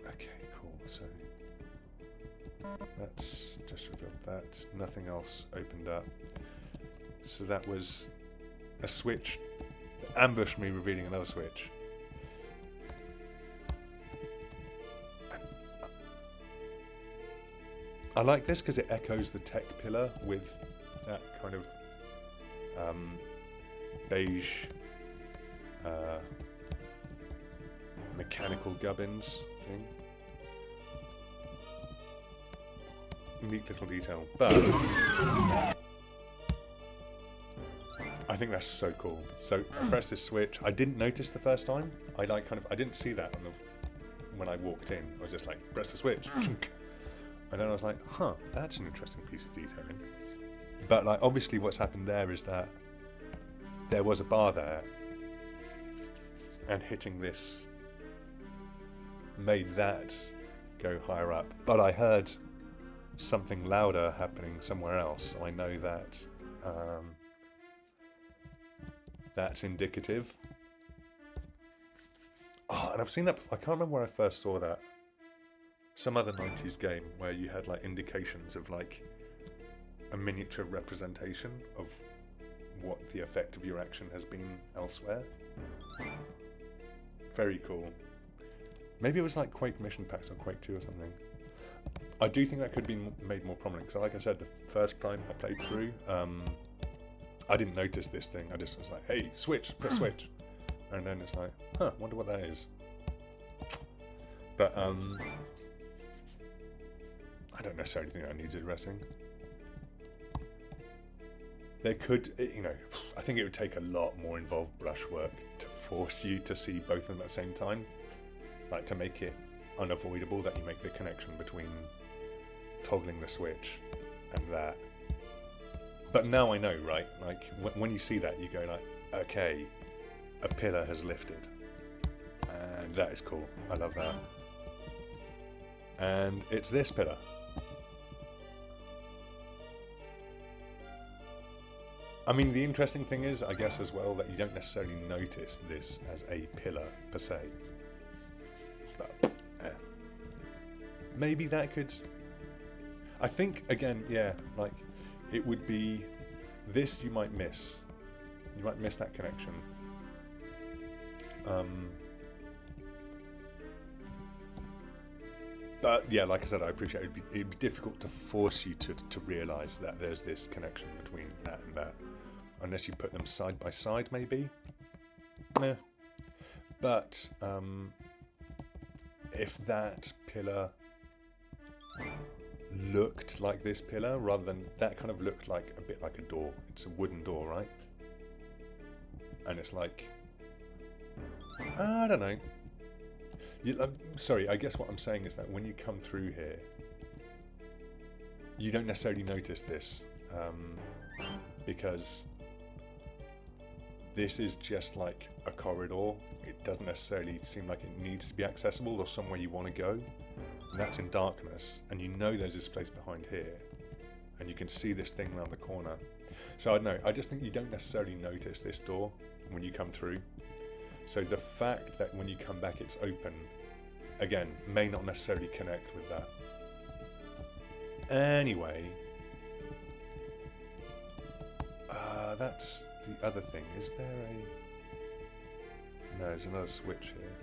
okay, cool. So that's just revealed that. Nothing else opened up. So that was a switch ambushed me, revealing another switch. I like this because it echoes the tech pillar with that kind of beige mechanical gubbins thing. Neat little detail, but I think that's so cool. So I press this switch. I didn't notice the first time. I didn't see that when I walked in. I was just like, press the switch. And then I was like, huh, that's an interesting piece of detailing. But like, obviously what's happened there is that there was a bar there, and hitting this made that go higher up. But I heard something louder happening somewhere else, so I know that that's indicative. Oh, and I've seen that. I can't remember where I first saw that. Some other 90s game where you had like indications of like a miniature representation of what the effect of your action has been elsewhere. Very cool. Maybe it was like Quake mission packs or Quake 2 or something. I do think that could be made more prominent, because like I said, the first time I played through, I didn't notice this thing. I just was like, hey, switch, press switch. And then it's like, huh, wonder what that is. But I don't necessarily think that needs addressing. There could, I think it would take a lot more involved brushwork to force you to see both of them at the same time. Like, to make it unavoidable that you make the connection between toggling the switch and that. But now I know, right? Like, when you see that, you go like, okay, a pillar has lifted. And that is cool. I love that. And it's this pillar. I mean, the interesting thing is, I guess as well, that you don't necessarily notice this as a pillar per se. But, maybe that could... I think, again, yeah, like, it would be... This you might miss. You might miss that connection. But, yeah, like I said, I appreciate it. It'd be difficult to force you to realise that there's this connection between that and that. Unless you put them side by side, maybe. But if that pillar looked like this pillar, rather than that kind of looked like a bit like a door. It's a wooden door, right? And it's like, I don't know. Sorry, I guess what I'm saying is that when you come through here, you don't necessarily notice this because this is just like a corridor. It doesn't necessarily seem like it needs to be accessible or somewhere you want to go. And that's in darkness, and you know there's this place behind here, and you can see this thing around the corner. So I don't know, I just think you don't necessarily notice this door when you come through. So the fact that when you come back it's open, again, may not necessarily connect with that. Anyway, that's the other thing. Is there a... No, there's another switch here.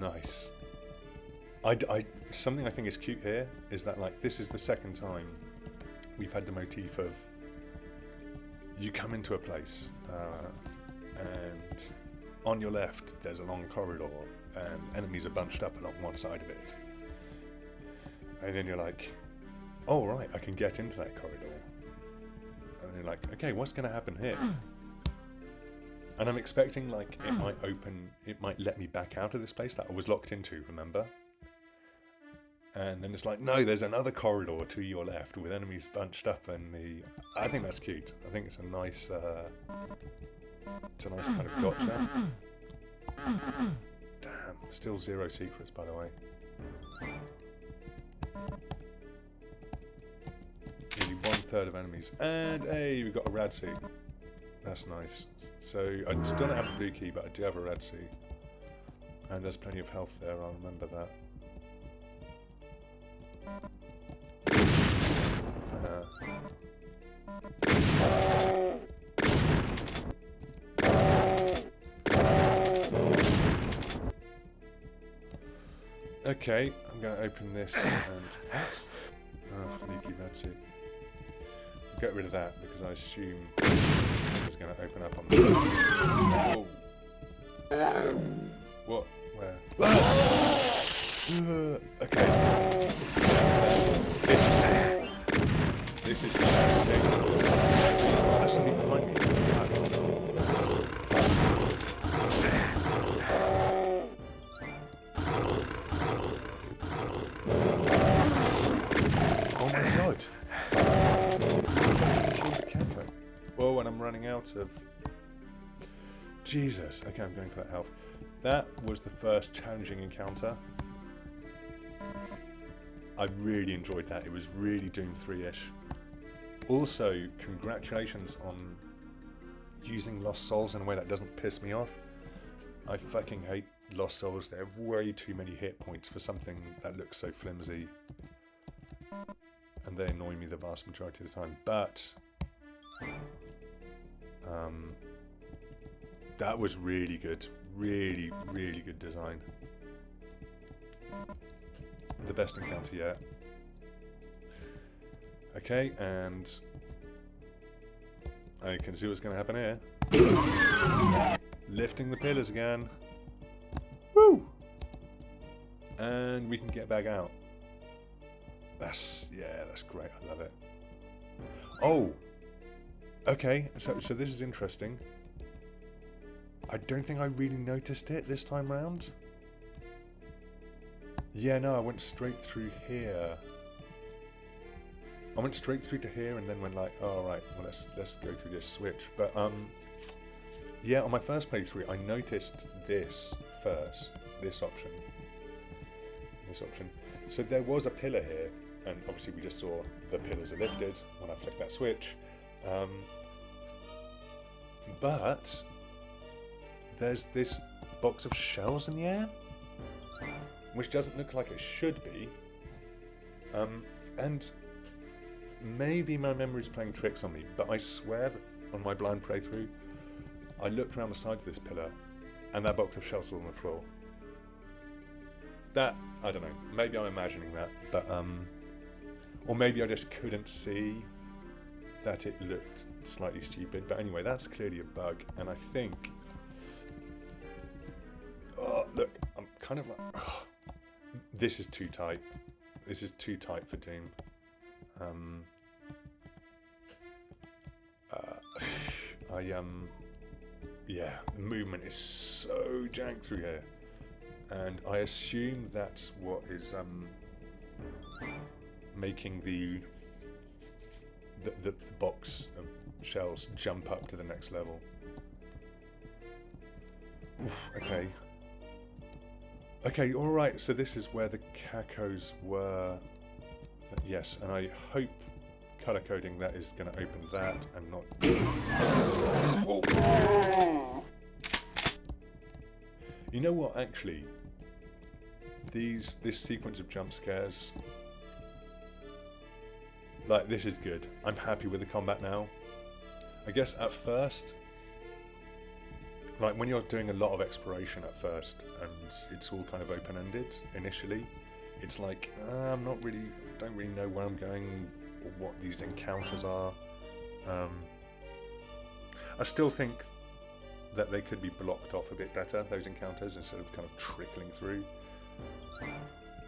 Nice. Something I think is cute here is that, like, this is the second time we've had the motif of you come into a place and on your left there's a long corridor and enemies are bunched up along one side of it, and then you're like, oh right, I can get into that corridor, and then you're like, okay, what's going to happen here? And I'm expecting, like, it might open, it might let me back out of this place that I was locked into, remember? And then it's like, no, there's another corridor to your left with enemies bunched up, and I think that's cute. I think it's a nice kind of gotcha. Damn, still 0 secrets, by the way. Nearly 1/3 of enemies. And hey, we've got a rad suit. That's nice. So I still don't have a blue key, but I do have a rad suit. And there's plenty of health there, I remember that. Okay, I'm going to open this and... What? Oh, leaky Betsy. Get rid of that because I assume it's going to open up on the... Oh! What? Where? Okay. This is challenging. This is scary. Oh, there's something behind me. Oh my god! Fucking killed the Kako. Whoa, and I'm running out of... Jesus. Okay, I'm going for that health. That was the first challenging encounter. I really enjoyed that. It was really Doom 3-ish. Also, congratulations on using Lost Souls in a way that doesn't piss me off. I fucking hate Lost Souls. They have way too many hit points for something that looks so flimsy. And they annoy me the vast majority of the time. But... that was really good. Really, really good design. The best encounter yet. Okay, and I can see what's going to happen here. Lifting the pillars again. Woo! And we can get back out. That's great. I love it. Oh! Okay, so this is interesting. I don't think I really noticed it this time round. Yeah, no, I went straight through here. I went straight through to here and then went like, oh right, well let's go through this switch. But yeah, on my first playthrough I noticed this first, this option. So there was a pillar here, and obviously we just saw the pillars are lifted when I flick that switch. But there's this box of shells in the air, which doesn't look like it should be. And maybe my memory's playing tricks on me, but I swear that on my blind playthrough, I looked around the sides of this pillar, and that box of shells was on the floor. That, I don't know, maybe I'm imagining that, but, or maybe I just couldn't see that it looked slightly stupid, but anyway, that's clearly a bug, and I think, oh, look, I'm kind of like, oh, this is too tight. This is too tight for Doom. Yeah, the movement is so jank through here, and I assume that's what is making the box of shells jump up to the next level. Oof, okay. Okay, alright, so this is where the Kakos were. Yes, and I hope colour coding that is going to open that and not... Oh. You know what, actually? This sequence of jump scares... Like, this is good. I'm happy with the combat now. I guess at first... Like, when you're doing a lot of exploration at first, and it's all kind of open-ended initially, it's like, don't really know where I'm going, or what these encounters are. I still think that they could be blocked off a bit better, those encounters, instead of kind of trickling through.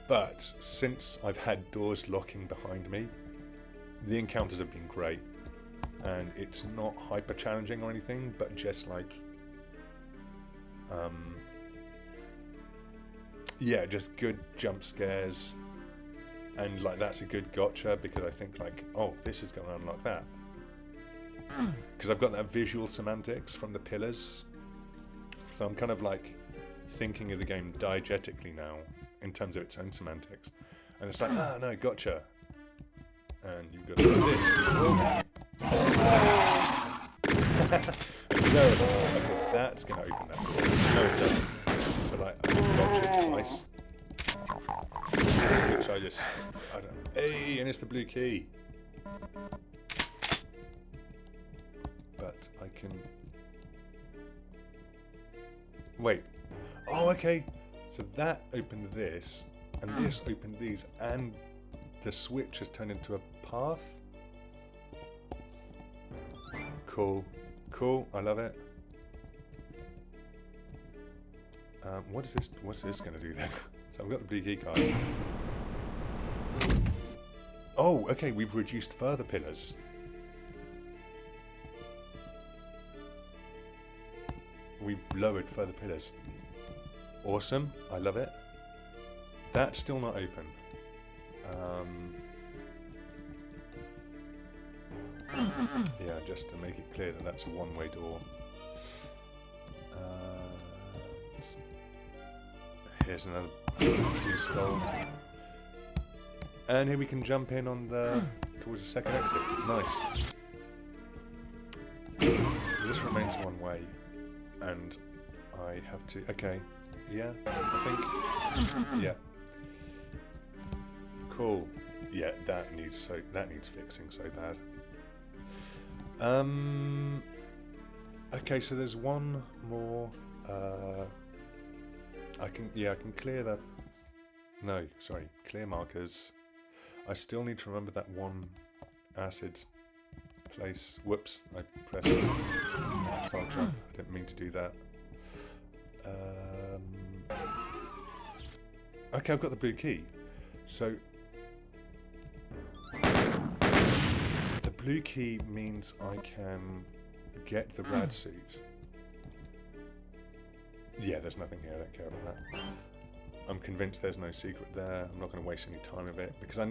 But, since I've had doors locking behind me, the encounters have been great. And it's not hyper challenging or anything, but just like... yeah, just good jump scares, and like that's a good gotcha, because I think like, oh, this is going to unlock that, because I've got that visual semantics from the pillars, so I'm kind of like thinking of the game diegetically now in terms of its own semantics, and it's like, no, gotcha, and you've got to do this too. And so there I was like, oh, okay, that's going to open that door. No, it doesn't. So like, I botched it twice. Which I don't, hey, and it's the blue key. But I can... Wait. Oh, okay. So that opened this, and this opened these, and the switch has turned into a path. Cool. Cool. I love it. What's this going to do then? So I've got the blue key card. Oh, okay. We've reduced further pillars. We've lowered further pillars. Awesome. I love it. That's still not open. Yeah, just to make it clear that that's a one-way door. Here's another blue skull. And here we can jump in on the towards the second exit. Nice. This remains one way. And I have to... Okay. Yeah, I think... Yeah. Cool. Yeah, that needs fixing so bad. Okay, so there's one more... I can clear that... No, sorry. Clear markers. I still need to remember that one acid place. Whoops, I pressed file jump. I didn't mean to do that. Okay, I've got the blue key. So the blue key means I can get the rad suit. Yeah, there's nothing here. I don't care about that. I'm convinced there's no secret there. I'm not going to waste any time of it because I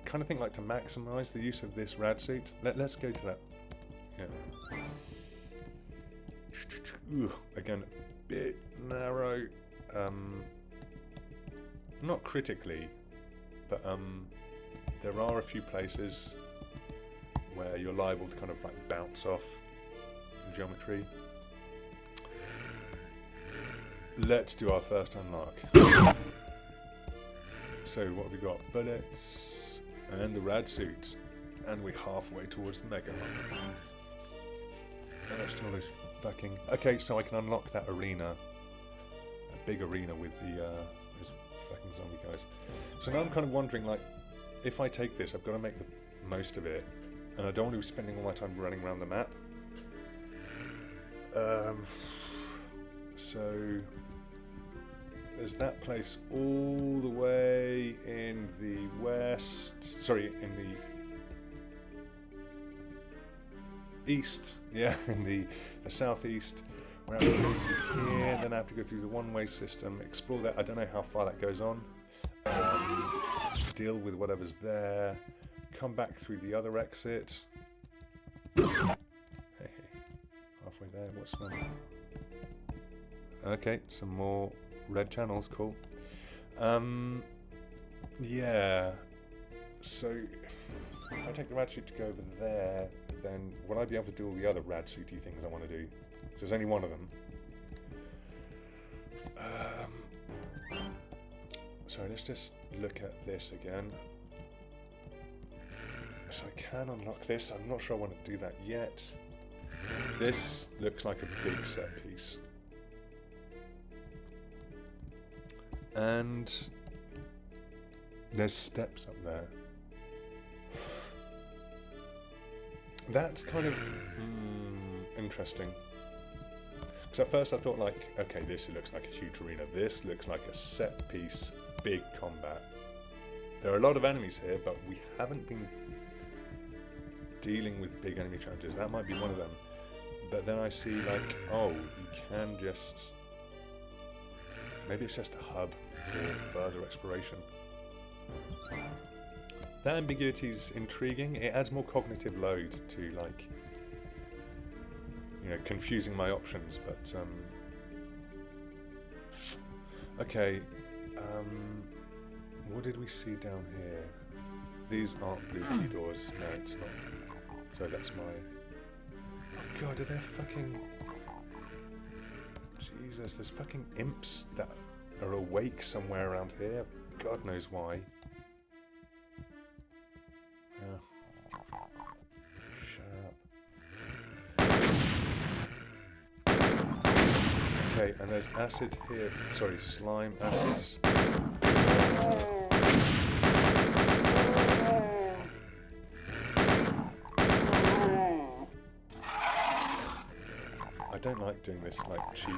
kind of think like to maximize the use of this rad suit. Let's go to that. Yeah. Ooh, again, a bit narrow. Not critically, but there are a few places where you're liable to kind of like bounce off in geometry. Let's do our first unlock. So what have we got? Bullets and the rad suits, and we're halfway towards the mega one. And there's still those fucking... Okay, so I can unlock that arena, a big arena with the those fucking zombie guys. So now I'm kind of wondering, like, if I take this, I've got to make the most of it, and I don't want to be spending all my time running around the map. So there's that place all the way in the west. Sorry, in the east. Yeah, in the southeast. Where I have to go through here, then I have to go through the one-way system, explore that. I don't know how far that goes on. Deal with whatever's there. Come back through the other exit. Hey, halfway there. What's that? Okay, some more red channels, cool. Yeah, so if I take the rad suit to go over there, then will I be able to do all the other rad suity things I want to do? So there's only one of them. Sorry, let's just look at this again. So I can unlock this. I'm not sure I want to do that yet. This looks like a big set piece. And there's steps up there. That's kind of interesting. Because at first I thought like, okay, this looks like a huge arena. This looks like a set piece, big combat. There are a lot of enemies here, but we haven't been dealing with big enemy challenges. That might be one of them. But then I see like, oh, you can just... Maybe it's just a hub for further exploration. That ambiguity is intriguing. It adds more cognitive load to, like, you know, confusing my options, but, okay, what did we see down here? These aren't blue key doors. No, it's not. Sorry, that's my... Oh god, are they fucking... Jesus Jesus, there's fucking imps that are awake somewhere around here. God knows why. Shut up. Okay, and there's acid here. Sorry, slime acids. I don't like doing this like cheap.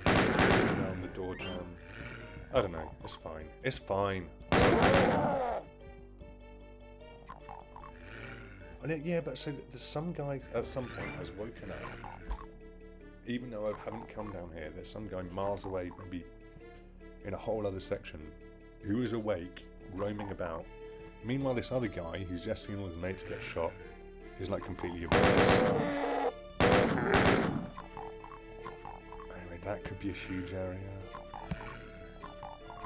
Around the door jam. I don't know. It's fine. It's fine. Yeah, but so there's some guy at some point has woken up. Even though I haven't come down here, there's some guy miles away, maybe in a whole other section, who is awake, roaming about. Meanwhile, this other guy, who's just seen all his mates get shot, is like completely oblivious. Anyway, that could be a huge area.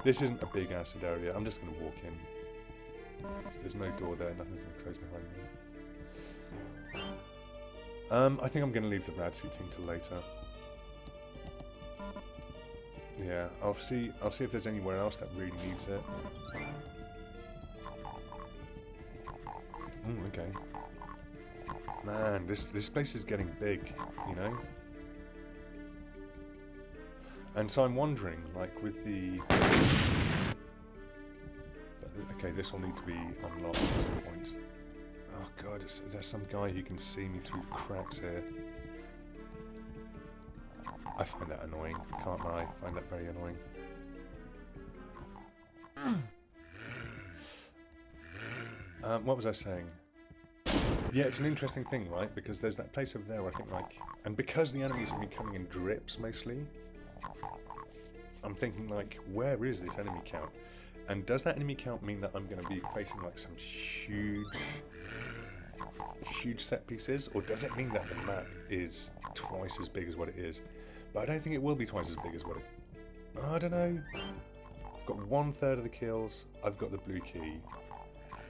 This isn't a big acid area. I'm just going to walk in. There's no door there. Nothing's going to close behind me. I think I'm going to leave the rad suit thing till later. Yeah, I'll see if there's anywhere else that really needs it. Okay. Man, this place is getting big, you know? And so I'm wondering, like, with the... Okay, this will need to be unlocked at some point. Oh god, there's some guy who can see me through the cracks here. I find that annoying, can't lie. I find that very annoying. What was I saying? Yeah, it's an interesting thing, right? Because there's that place over there where I think, like... And because the enemies have been coming in drips, mostly, I'm thinking, like, where is this enemy count? And does that enemy count mean that I'm going to be facing, like, some huge set pieces? Or does it mean that the map is twice as big as what it is? But I don't think it will be twice as big as what it... I don't know. I've got 1/3 of the kills. I've got the blue key.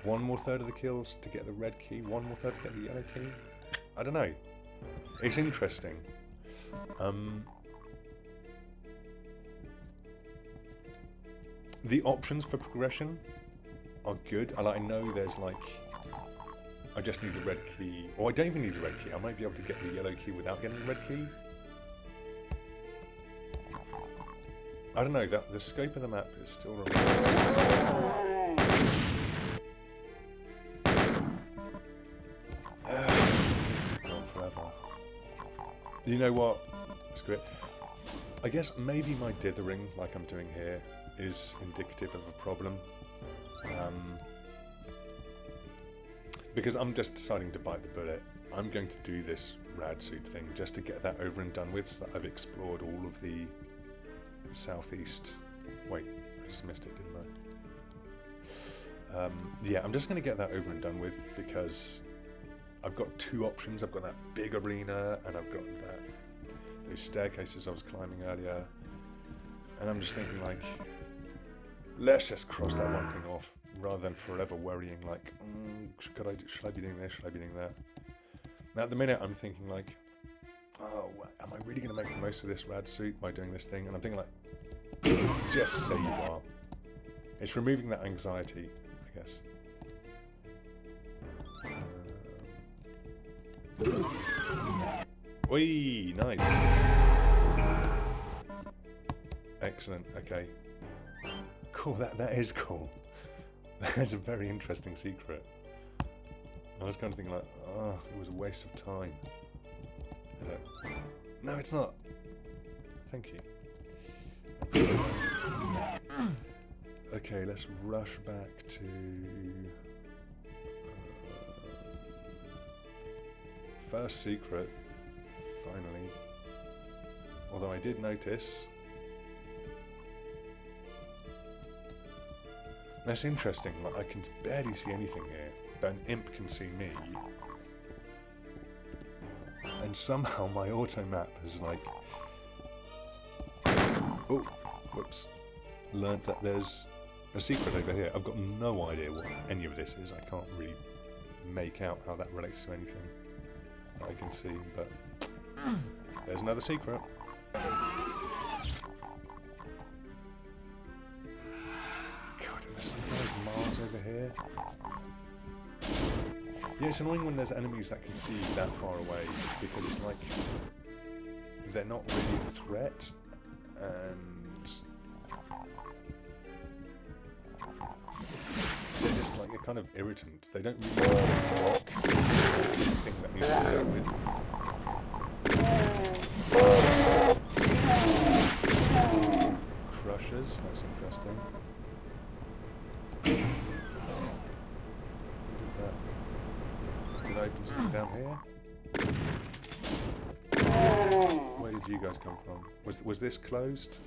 1 more third of the kills to get the red key. 1 more third to get the yellow key. I don't know. It's interesting. The options for progression are good. I know there's like... I just need the red key. Or I don't even need the red key. I might be able to get the yellow key without getting the red key. I don't know. The scope of the map is still remains. This could go on forever. You know what? Screw it. I guess maybe my dithering, like I'm doing here, is indicative of a problem. Because I'm just deciding to bite the bullet. I'm going to do this rad suit thing just to get that over and done with, so that I've explored all of the southeast. Wait, I just missed it, didn't I? Yeah, I'm just going to get that over and done with because I've got 2 options. I've got that big arena and I've got those staircases I was climbing earlier. And I'm just thinking, like, let's just cross that one thing off rather than forever worrying, like, should I be doing this? Should I be doing that? Now, at the minute, I'm thinking, like, oh, am I really going to make the most of this rad suit by doing this thing? And I'm thinking, like, just say you are. It's removing that anxiety, I guess. Whee! Nice. Excellent. Okay. Cool. That is cool. That's a very interesting secret. I was kind of thinking, like, oh, it was a waste of time. Is it? No, it's not. Thank you. Okay, let's rush back to first secret. Finally. Although I did notice. That's interesting. Like, I can barely see anything here, but an imp can see me. And somehow my auto map has, like, oh, whoops, learned that there's a secret over here. I've got no idea what any of this is. I can't really make out how that relates to anything that I can see, but There's another secret. God, there's some guys miles over here. Yeah, it's annoying when there's enemies that can see that far away, because it's like they're not really a threat, and they're just like a kind of irritant. They don't really block the thing that needs to be dealt with. Crushers, that's interesting. Did I open something down here? Where did you guys come from? Was this closed?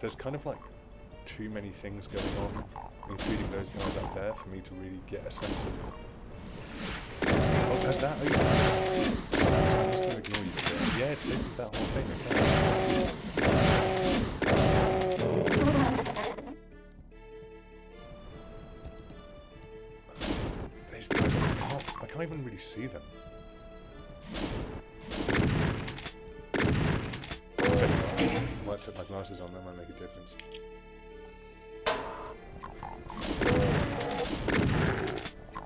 There's kind of like too many things going on, including those guys up there, for me to really get a sense of... Oh, has that opened? I'm just going to ignore you for that. Yeah, it's opened that whole thing, okay. These guys, I can't even really see them. I might put my glasses on, that might make a difference.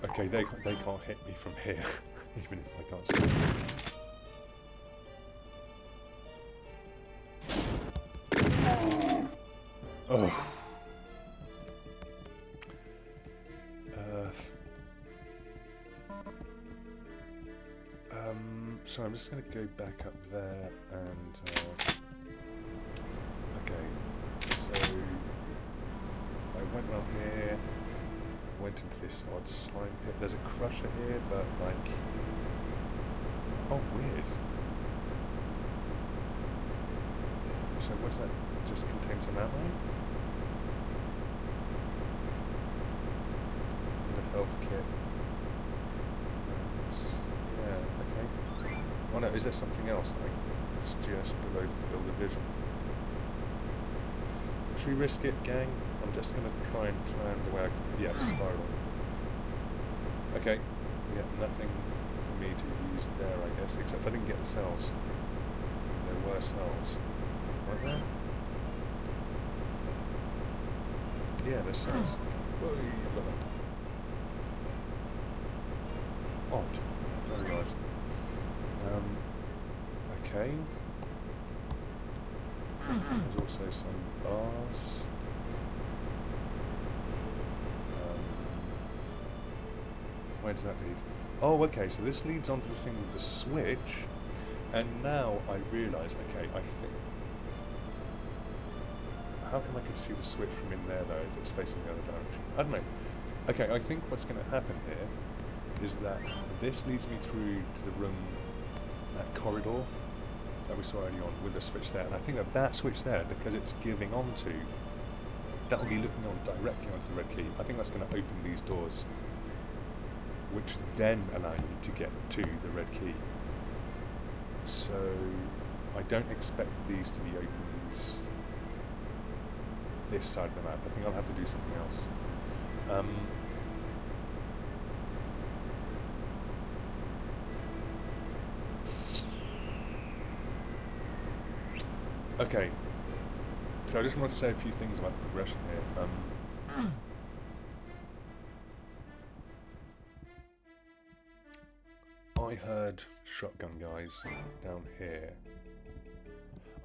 Okay, they can't hit me from here, even if I can't see them. Oh. So I'm just going to go back up there and... okay, so I went around here, went into this odd slime pit. There's a crusher here, but like... Oh, weird. So what does that just contain some ammo? And a health kit. And, yeah, okay. Oh no, is there something else like just below the field of vision? Should we risk it, gang? I'm just going to try and plan the way I... Yeah, it's a spiral. Okay. Yeah, nothing for me to use there, I guess, except I didn't get the cells. There were cells. Weren't there? Yeah, there's cells. Whoa, I got them. Odd. Very odd. Okay. There's also some bars. Where does that lead? Oh, okay, so this leads onto the thing with the switch, and now I realise, okay, I think... How come I could see the switch from in there, though, if it's facing the other direction? I don't know. Okay, I think what's going to happen here is that this leads me through to the room, that corridor that we saw earlier on with the switch there, and I think that switch there, because it's giving onto, that will be looking on directly onto the red key. I think that's going to open these doors, which then allow you to get to the red key. So I don't expect these to be opened this side of the map. I think I'll have to do something else. Okay, so I just want to say a few things about the progression here. I heard shotgun guys down here.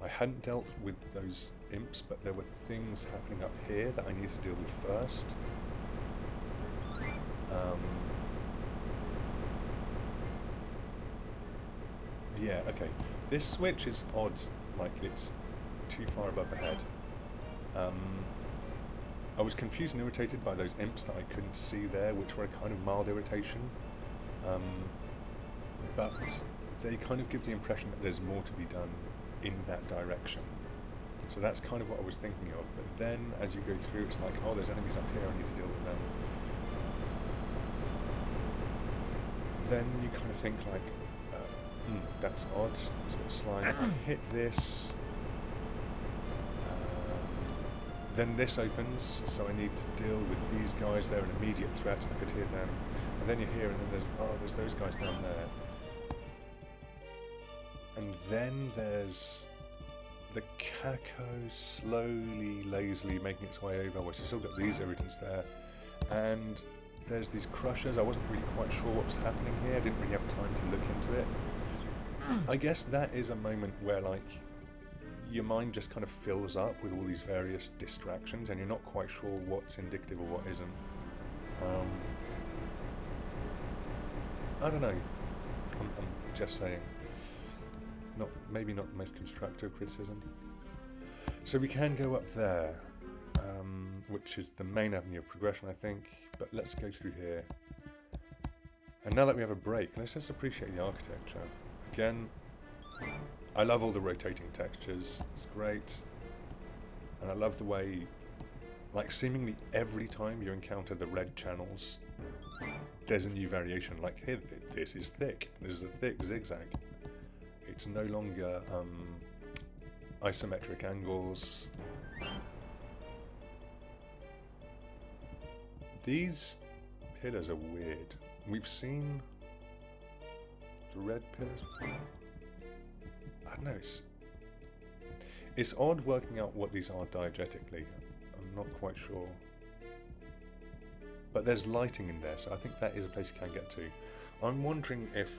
I hadn't dealt with those imps, but there were things happening up here that I needed to deal with first. Yeah, okay. This switch is odd, like it's too far above the head. I was confused and irritated by those imps that I couldn't see there, which were a kind of mild irritation. But they kind of give the impression that there's more to be done in that direction. So that's kind of what I was thinking of. But then as you go through, it's like, oh, there's enemies up here, I need to deal with them. Then you kind of think like, that's odd, there's a bit of slime. I hit this. Then this opens, so I need to deal with these guys. They're an immediate threat, I could hear them. And then you're here, and then there's those guys down there. And then there's the Kako slowly, lazily making its way over, which has still got these irritants there. And there's these crushers. I wasn't really quite sure what was happening here. I didn't really have time to look into it. I guess that is a moment where, like, your mind just kind of fills up with all these various distractions and you're not quite sure what's indicative or what isn't. I don't know. I'm just saying. Maybe not the most constructive criticism. So we can go up there, which is the main avenue of progression, I think. But let's go through here. And now that we have a break, let's just appreciate the architecture. Again, I love all the rotating textures. It's great. And I love the way, like, seemingly every time you encounter the red channels, there's a new variation. Like, here, this is thick. This is a thick zigzag. It's no longer isometric angles. These pillars are weird. We've seen the red pillars before. I don't know, it's odd working out what these are diegetically. I'm not quite sure. But there's lighting in there, so I think that is a place you can get to. I'm wondering if...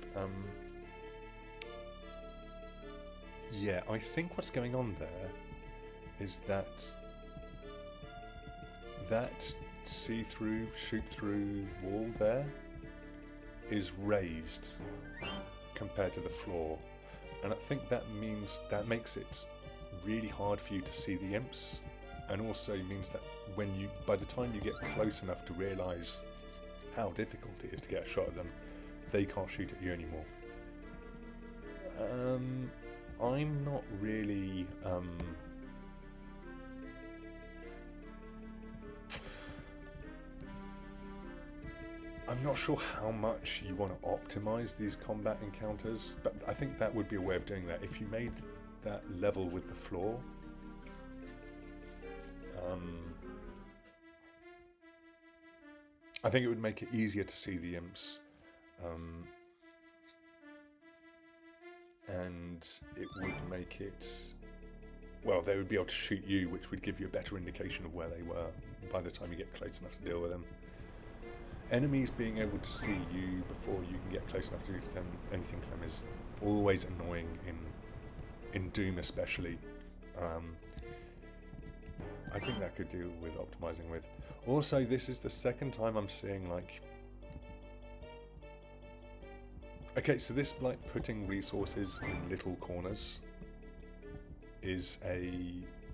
yeah, I think what's going on there is that see-through, shoot-through wall there is raised compared to the floor. And I think that makes it really hard for you to see the imps, and also means that by the time you get close enough to realise how difficult it is to get a shot at them, they can't shoot at you anymore. I'm not really I'm not sure how much you want to optimize these combat encounters, but I think that would be a way of doing that. If you made that level with the floor, I think it would make it easier to see the imps, and it would make it, well, they would be able to shoot you, which would give you a better indication of where they were by the time you get close enough to deal with them. Enemies being able to see you before you can get close enough to do anything to them is always annoying in Doom especially. I think that could do with optimizing with. Also, this is the second time I'm seeing, like... Okay, so this, like, putting resources in little corners is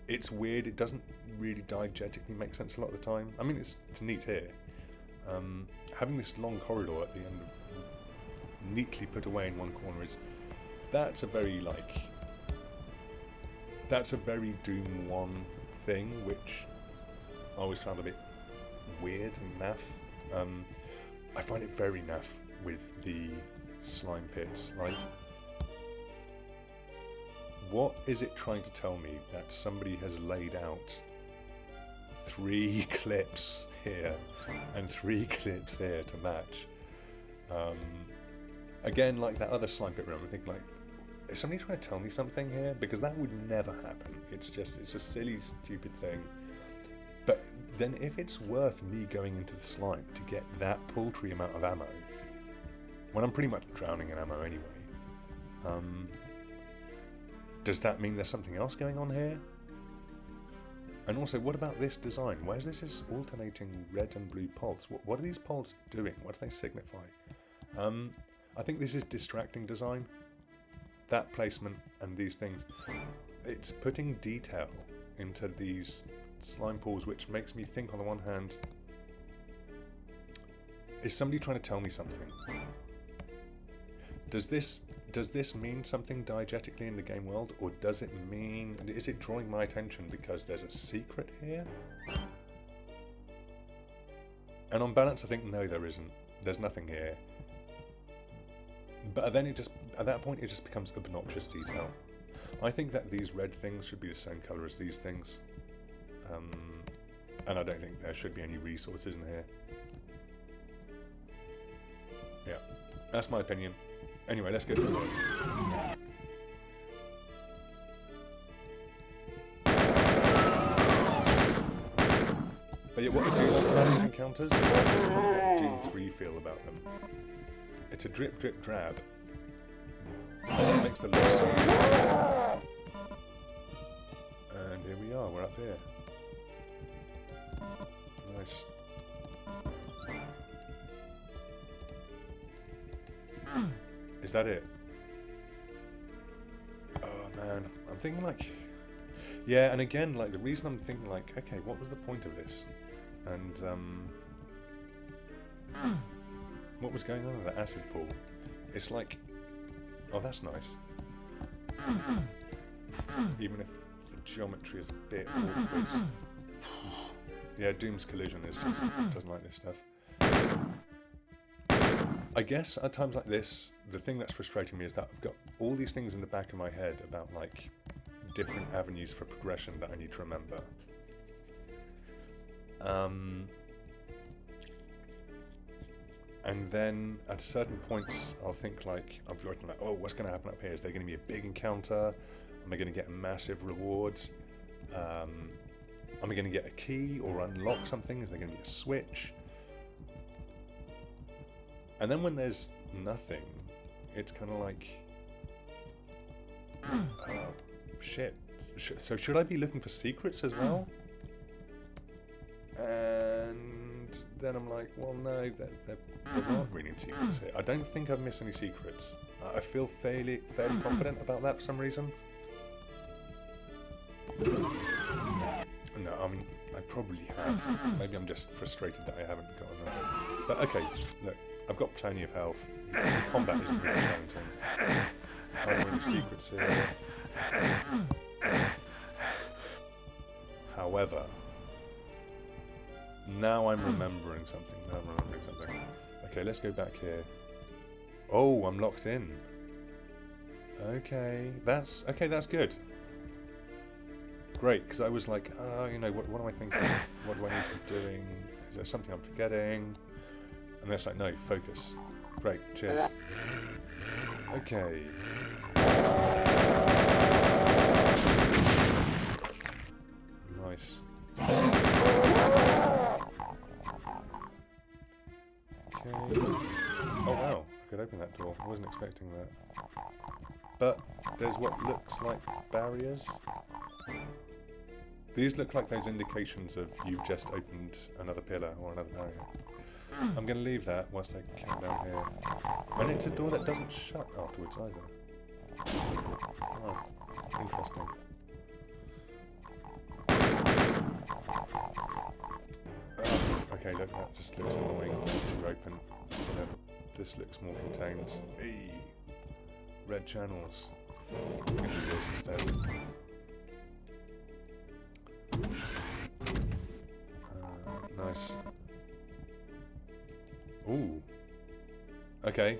it's weird. It doesn't really diegetically make sense a lot of the time. I mean, it's neat here. Having this long corridor at the end, neatly put away in one corner, that's a very Doom 1 thing, which I always found a bit weird and naff. I find it very naff with the slime pits. Like, what is it trying to tell me that somebody has laid out 3 clips here and 3 clips here to match? Again, like that other slime pit room, I think, like, is somebody trying to tell me something here? Because that would never happen. It's a silly, stupid thing. But then if it's worth me going into the slime to get that paltry amount of ammo, when I'm pretty much drowning in ammo anyway, does that mean there's something else going on here? And also, what about this design? Why is this alternating red and blue poles? What are these poles doing? What do they signify? I think this is distracting design. That placement and these things. It's putting detail into these slime pools, which makes me think, on the one hand, is somebody trying to tell me something? Does this mean something diegetically in the game world, or is it drawing my attention because there's a secret here? And on balance, I think no, there isn't. There's nothing here. But then at that point, it just becomes obnoxious detail. I think that these red things should be the same colour as these things. And I don't think there should be any resources in here. Yeah, that's my opinion. Anyway, let's go through it. But yeah, what I do like about these encounters is that there's kind of like Doom 3 feel about them. It's a drip, drip, drab. And that makes the look so smooth. And here we are, we're up here. Nice. Is that it? Oh man, I'm thinking like... Yeah, and again, like the reason I'm thinking like, okay, what was the point of this? And what was going on with that acid pool? It's like, oh, that's nice. Even if the geometry is a bit awkward. Yeah, Doom's collision is just doesn't like this stuff. I guess at times like this, the thing that's frustrating me is that I've got all these things in the back of my head about like different avenues for progression that I need to remember. And then at certain points I'll think like, I'll be looking like, oh, what's going to happen up here? Is there going to be a big encounter? Am I going to get a massive reward? Am I going to get a key or unlock something? Is there going to be a switch? And then when there's nothing, it's kind of like, oh, shit. So should I be looking for secrets as well? And then I'm like, well, no, there aren't really any secrets here. I don't think I've missed any secrets. I feel fairly confident about that for some reason. No, I mean, I probably have. Maybe I'm just frustrated that I haven't gotten them. But okay, look, I've got plenty of health. The combat isn't really challenging. Are there any secrets here? However, now I'm remembering something. Okay, let's go back here. Oh, I'm locked in. Okay, that's good. Great, because I was like, oh, you know, what am I thinking? What do I need to be doing? Is there something I'm forgetting? And they're like, no, focus. Great, cheers. Okay. Nice. Okay. Oh wow, I could open that door. I wasn't expecting that. But there's what looks like barriers. These look like those indications of you've just opened another pillar or another barrier. I'm going to leave that whilst I come down here. And it's a door that doesn't shut afterwards either. Oh, interesting. Okay, look, that just looks annoying to open. You know, this looks more contained. Hey, red channels. I'm going to do this instead. Nice. Ooh. Okay.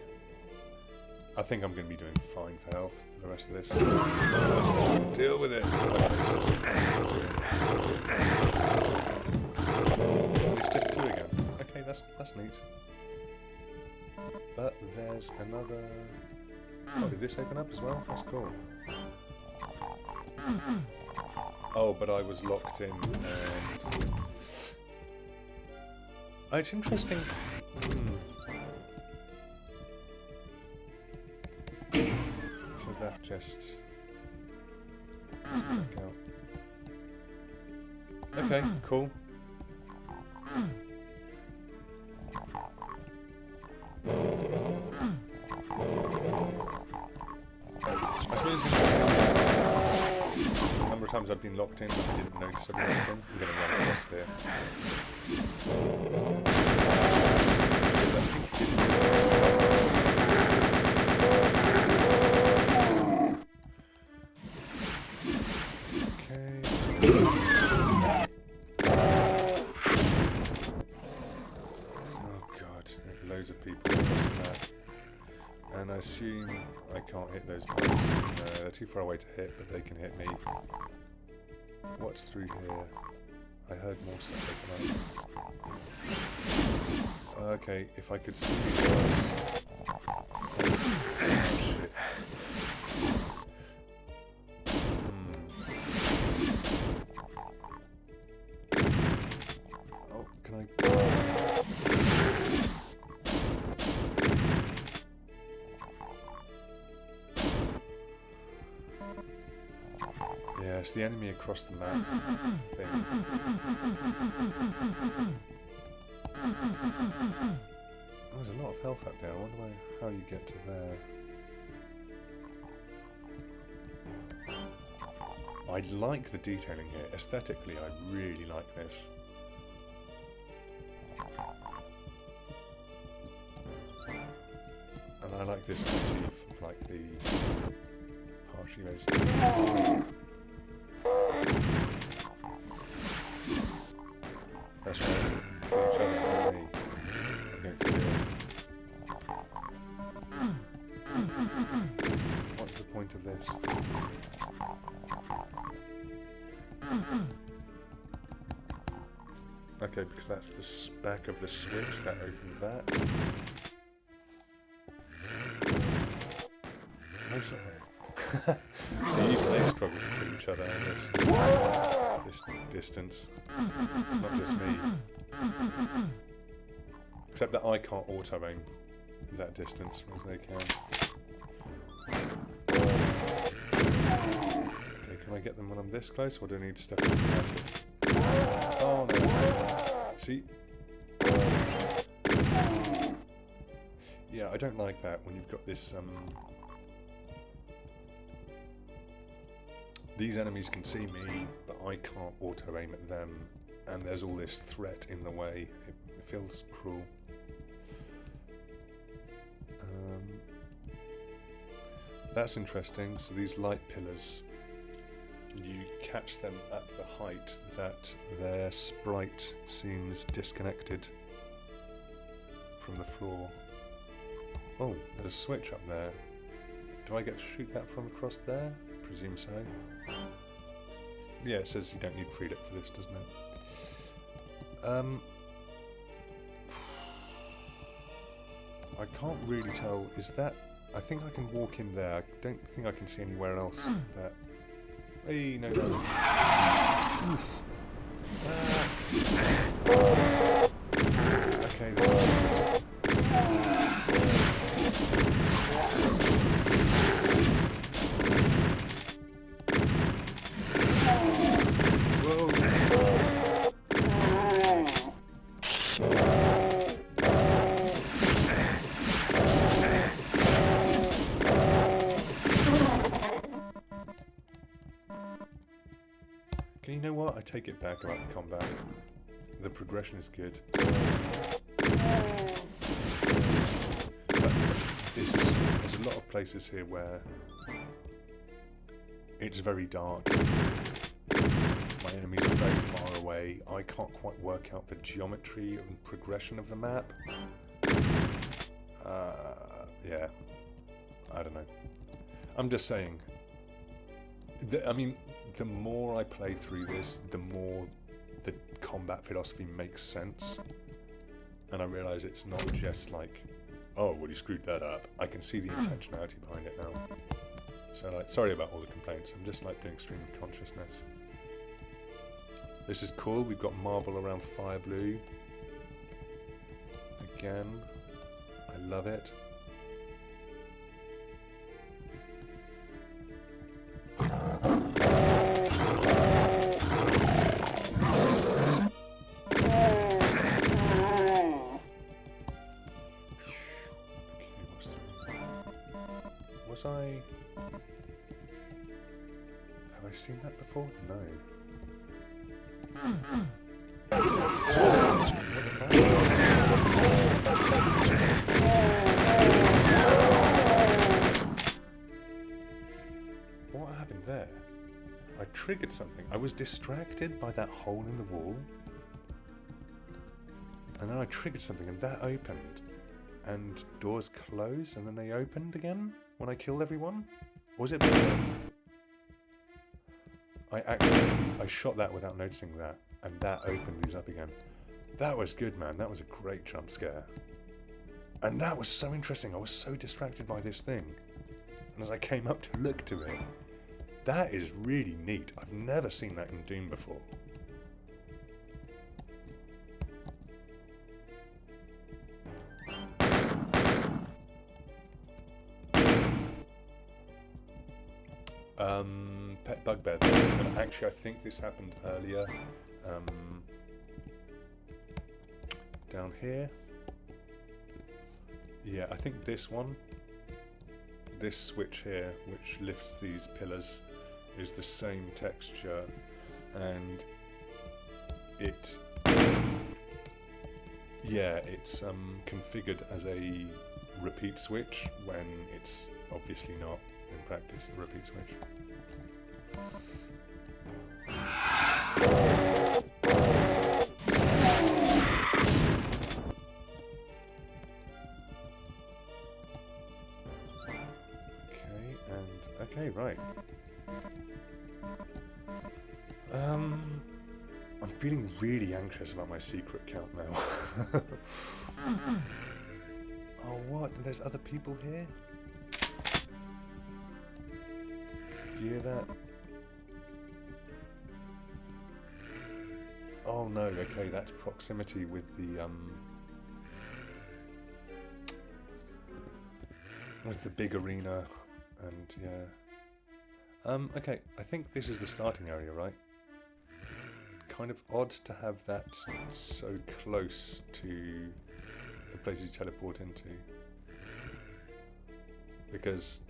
I think I'm going to be doing fine for health for the rest of this. Let's deal with it. It's just two again. Okay, that's neat. But there's another... Oh, did this open up as well? That's cool. Oh, but I was locked in and... Oh, it's interesting. So that just... back out. Okay, cool. I suppose the number of times I've been locked in, but I didn't notice I'd been locked in. I'm going to run across here. Loads of people using that. And I assume I can't hit those guys. No, they're too far away to hit, but they can hit me. What's through here? I heard more stuff open Okay, if I could see these guys. Oh, shit. Oh, can I? Yeah, it's the enemy across the map thing. Oh, there's a lot of health up there. I wonder how you get to there. I like the detailing here. Aesthetically, I really like this. And I like this motif of like the partially raised. That's right. Kill each other, not me. I'm going through here. What's the point of this? Okay, because that's the back of the switch that opened that. See, even they struggle to kill each other in this distance. It's not just me. Except that I can't auto-aim that distance, whereas they can. Okay, can I get them when I'm this close, or do I need to step in the acid? Oh, no, that's good. See? Yeah, I don't like that when you've got this, these enemies can see me, but I can't auto-aim at them, and there's all this threat in the way. It feels cruel. That's interesting. So these light pillars, you catch them at the height that their sprite seems disconnected from the floor. Oh, there's a switch up there. Do I get to shoot that from across there? Presume so. Yeah, it says you don't need freedom for this, doesn't it? I can't really tell. Is that? I think I can walk in there. I don't think I can see anywhere else that. Hey, no, no. Okay, this is interesting. You know what? I take it back about the combat. The progression is good. But there's a lot of places here where it's very dark. My enemies are very far away. I can't quite work out the geometry and progression of the map. Yeah. I don't know. I'm just saying. I mean, the more I play through this, the more the combat philosophy makes sense. And I realise it's not just like, oh, well, you screwed that up. I can see the intentionality behind it now. So, like, sorry about all the complaints. I'm just, like, doing stream of consciousness. This is cool. We've got marble around fire blue. Again. I love it. Have I seen that before? No. What happened there? I triggered something. I was distracted by that hole in the wall. And then I triggered something and that opened. And doors closed and then they opened again when I killed everyone? Was it? I shot that without noticing that, and that opened these up again. That was good, man. That was a great jump scare. And that was so interesting. I was so distracted by this thing. And as I came up to look to it, that is really neat. I've never seen that in Doom before. Pet bugbear. And actually, I think this happened earlier. Down here. Yeah, I think this one, this switch here, which lifts these pillars, is the same texture, and it's configured as a repeat switch when it's obviously not in practice a repeat switch. Okay, right. I'm feeling really anxious about my secret count now. Oh, what? There's other people here? Do you hear that? Oh no, okay, that's proximity with the big arena, and yeah. Okay, I think this is the starting area, right? Kind of odd to have that so close to the places you teleport into. Because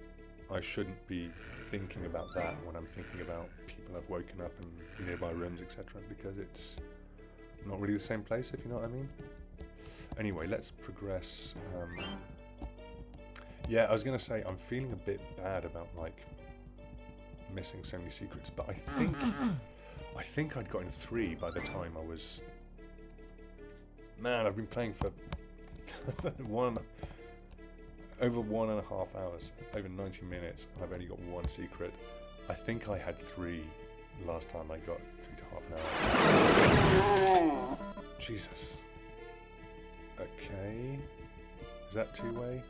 I shouldn't be thinking about that when I'm thinking about people I've woken up in nearby rooms, etc. Because it's not really the same place, if you know what I mean. Anyway, let's progress. Yeah, I was going to say, I'm feeling a bit bad about, like, missing so many secrets, but I think I'd gotten 3 by the time I was... Man, I've been playing for over 1.5 hours, over 90 minutes, and I've only got 1 secret. I think I had 3 last time I got 3.5 hours. Jesus. Okay. Is that 2-way?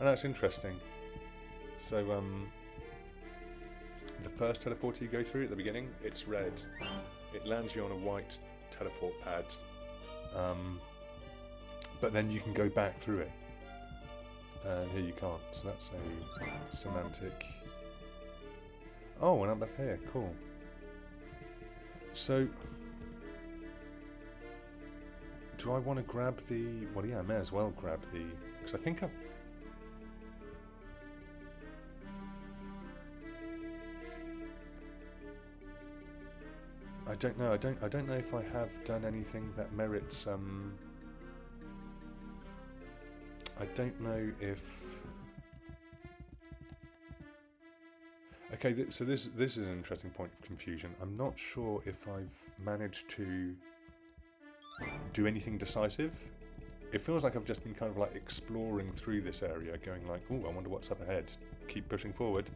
Oh, that's interesting. So, the first teleporter you go through at the beginning, it's red. It lands you on a white teleport pad. But then you can go back through it. And here you can't, so that's a semantic. Oh, and I'm up here, cool. So, do I want to grab the... Well, yeah, I may as well grab the... Because I think I've... I don't know. I don't know if I have done anything that merits. I don't know if. Okay, so this is an interesting point of confusion. I'm not sure if I've managed to do anything decisive. It feels like I've just been kind of like exploring through this area, going like, "Oh, I wonder what's up ahead." Keep pushing forward.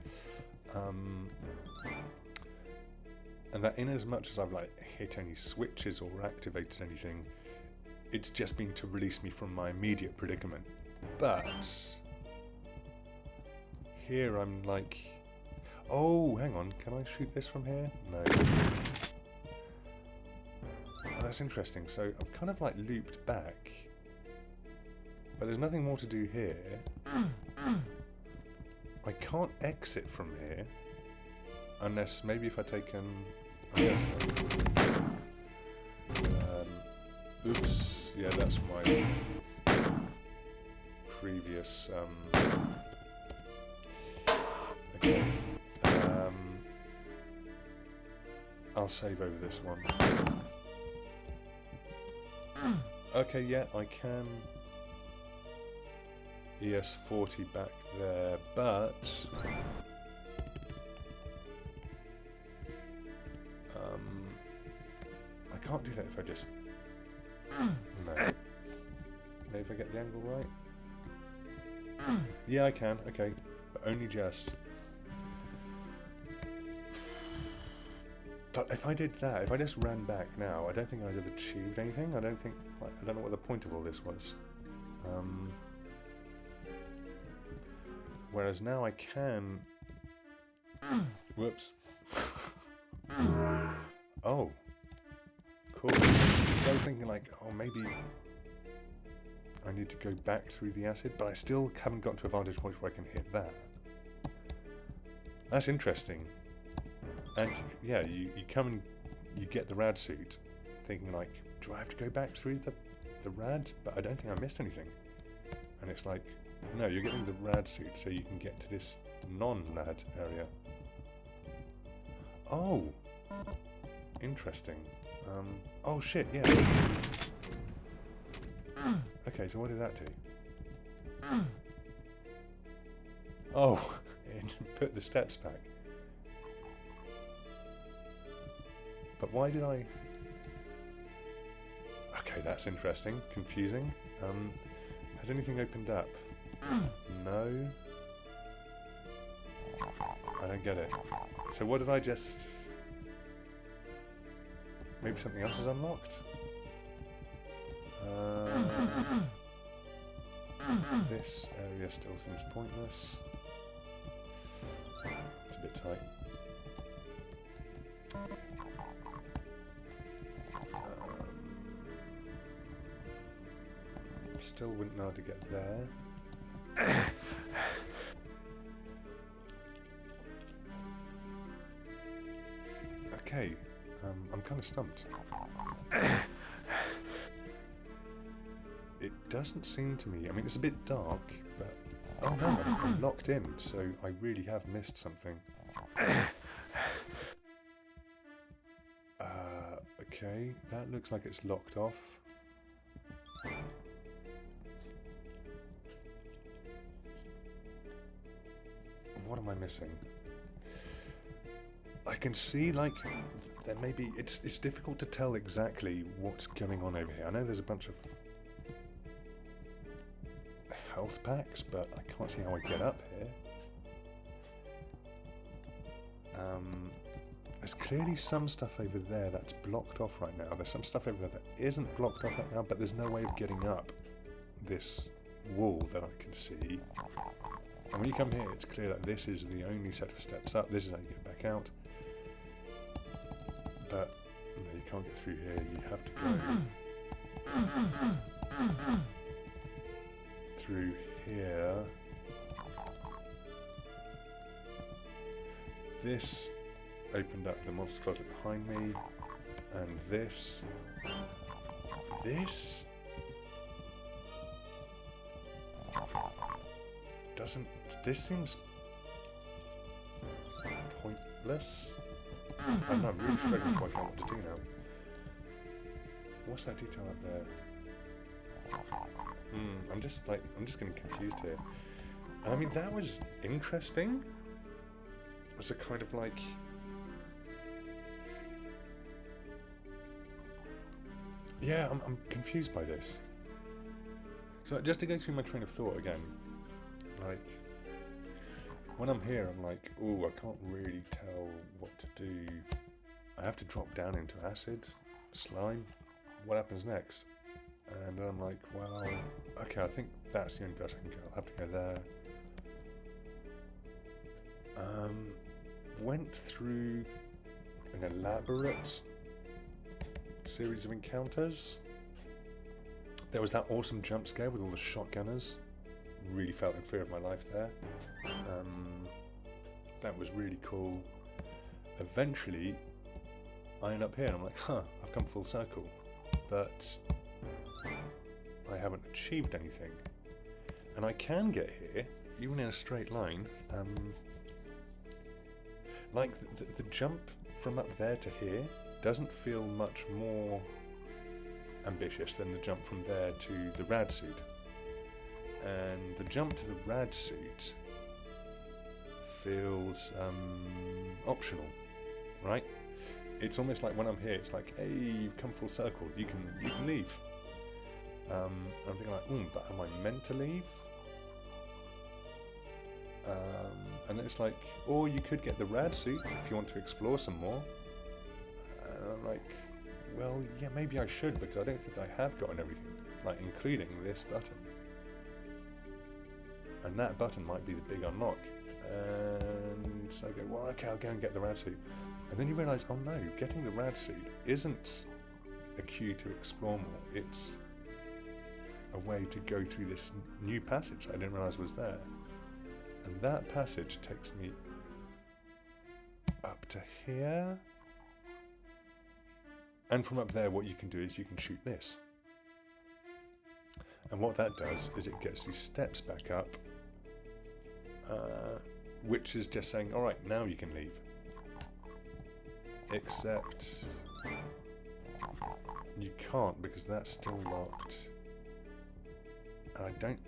And that in as much as I've like hit any switches or activated anything, it's just been to release me from my immediate predicament. But here I'm like, oh, hang on, can I shoot this from here? No. Oh, that's interesting. So I've kind of like looped back, but there's nothing more to do here. I can't exit from here unless maybe if I take yes. Oops. Yeah, that's my previous. Okay. I'll save over this one. Okay, yeah, I can. ES40 back there, but. I can't do that if I just... No. Maybe if I get the angle right? Yeah, I can, okay. But only just. But if I did that, if I just ran back now, I don't think I'd have achieved anything. I don't think, like, I don't know what the point of all this was. Whereas now I can... Whoops. Oh. Cool. So I was thinking like, oh, maybe I need to go back through the acid, but I still haven't got to a vantage point where I can hit that. That's interesting. And yeah, you come and you get the rad suit, thinking like, do I have to go back through the rad? But I don't think I missed anything. And it's like, no, you're getting the rad suit so you can get to this non-rad area. Oh, interesting. Oh shit, yeah. Okay, so what did that do? Oh, it put the steps back. But why did I... Okay, that's interesting. Confusing. Has anything opened up? No. I don't get it. So what did I just... Maybe something else is unlocked? This area still seems pointless. It's a bit tight. Still wouldn't know how to get there. Okay, I'm kind of stumped. It doesn't seem to me, I mean it's a bit dark, but... Oh no, I'm locked in, so I really have missed something. Okay, that looks like it's locked off. What am I missing? I can see, like, there may be... It's difficult to tell exactly what's going on over here. I know there's a bunch of health packs, but I can't see how I get up here. There's clearly some stuff over there that's blocked off right now. There's some stuff over there that isn't blocked off right now, but there's no way of getting up this wall that I can see. And when you come here, it's clear that this is the only set of steps up. This is how you get back out. But no, you can't get through here. You have to go through here. This opened up the monster closet behind me, and this doesn't. This seems pointless. I don't know, I'm really struggling to work out what to do now. What's that detail up there? I'm just getting confused here. And I mean, that was interesting. It was a kind of like... Yeah, I'm confused by this. So just to go through my train of thought again, like, when I'm here, I'm like, oh, I can't really tell what to do. I have to drop down into acid, slime. What happens next? And then I'm like, well, okay, I think that's the only place I can go. I'll have to go there. Went through an elaborate series of encounters. There was that awesome jump scare with all the shotgunners. Really felt in fear of my life there. That was really cool. Eventually, I end up here and I'm like, I've come full circle. But I haven't achieved anything. And I can get here, even in a straight line. Like, the jump from up there to here doesn't feel much more ambitious than the jump from there to the rad suit. And the jump to the rad suit feels optional, right? It's almost like when I'm here, it's like, hey, you've come full circle, you can leave. I'm thinking like, but am I meant to leave? And then it's like, or you could get the rad suit if you want to explore some more. And I'm like, well, yeah, maybe I should, because I don't think I have gotten everything, like including this button. And that button might be the big unlock. And so I go, well, okay, I'll go and get the rad suit. And then you realise, oh no, getting the rad suit isn't a cue to explore more. It's a way to go through this new passage that I didn't realise was there. And that passage takes me up to here. And from up there, what you can do is you can shoot this. And what that does is it gets these steps back up, which is just saying, all right, now you can leave. Except you can't, because that's still locked. And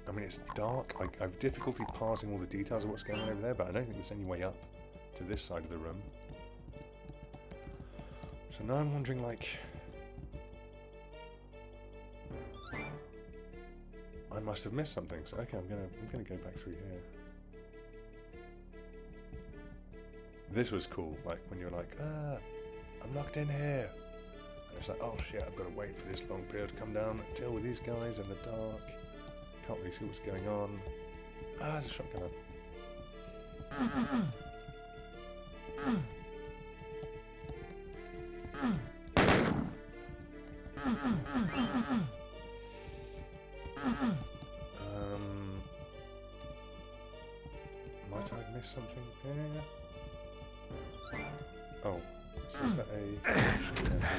I mean, it's dark. I have difficulty parsing all the details of what's going on over there, but I don't think there's any way up to this side of the room. So now I'm wondering, like, I must have missed something. So okay, I'm gonna go back through here. This was cool, like when you're like, I'm locked in here. And it's like, oh shit, I've got to wait for this long period to come down and deal with these guys in the dark. Can't really see what's going on. There's a shotgunner. Might I have missed something here? Oh, so is that a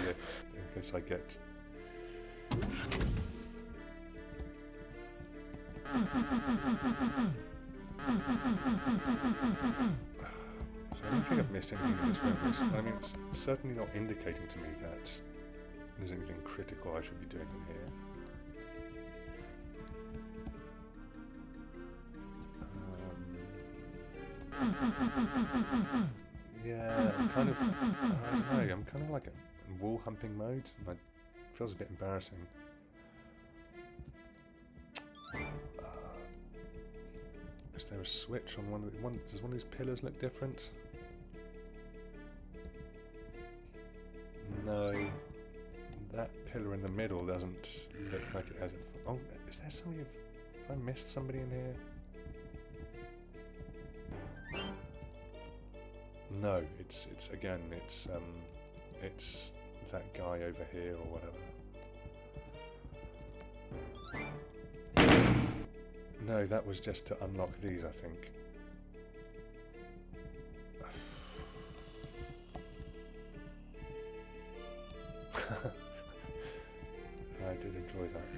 lift? I guess I get... So I don't think I've missed anything in this room. I mean, it's certainly not indicating to me that there's anything critical I should be doing in here. Yeah, I'm kind of, I don't know, I'm kind of like in wall humping mode, and it feels a bit embarrassing. Is there a switch on one of the, does one of these pillars look different? No, that pillar in the middle doesn't look like it has a, oh, is there somebody, have I missed somebody in here? No, it's again, it's that guy over here or whatever. No, that was just to unlock these, I think. I did enjoy that.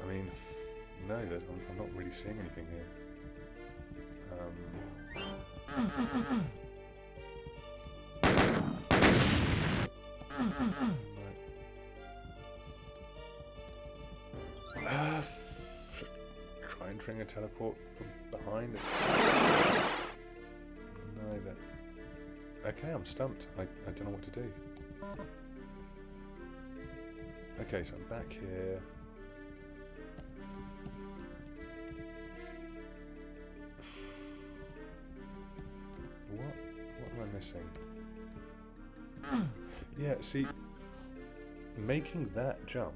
I mean, no, I'm not really seeing anything here. Try and tring a teleport from behind it. No, that. Okay, I'm stumped. I don't know what to do. Okay, so I'm back here. What am I missing? Yeah, see, making that jump.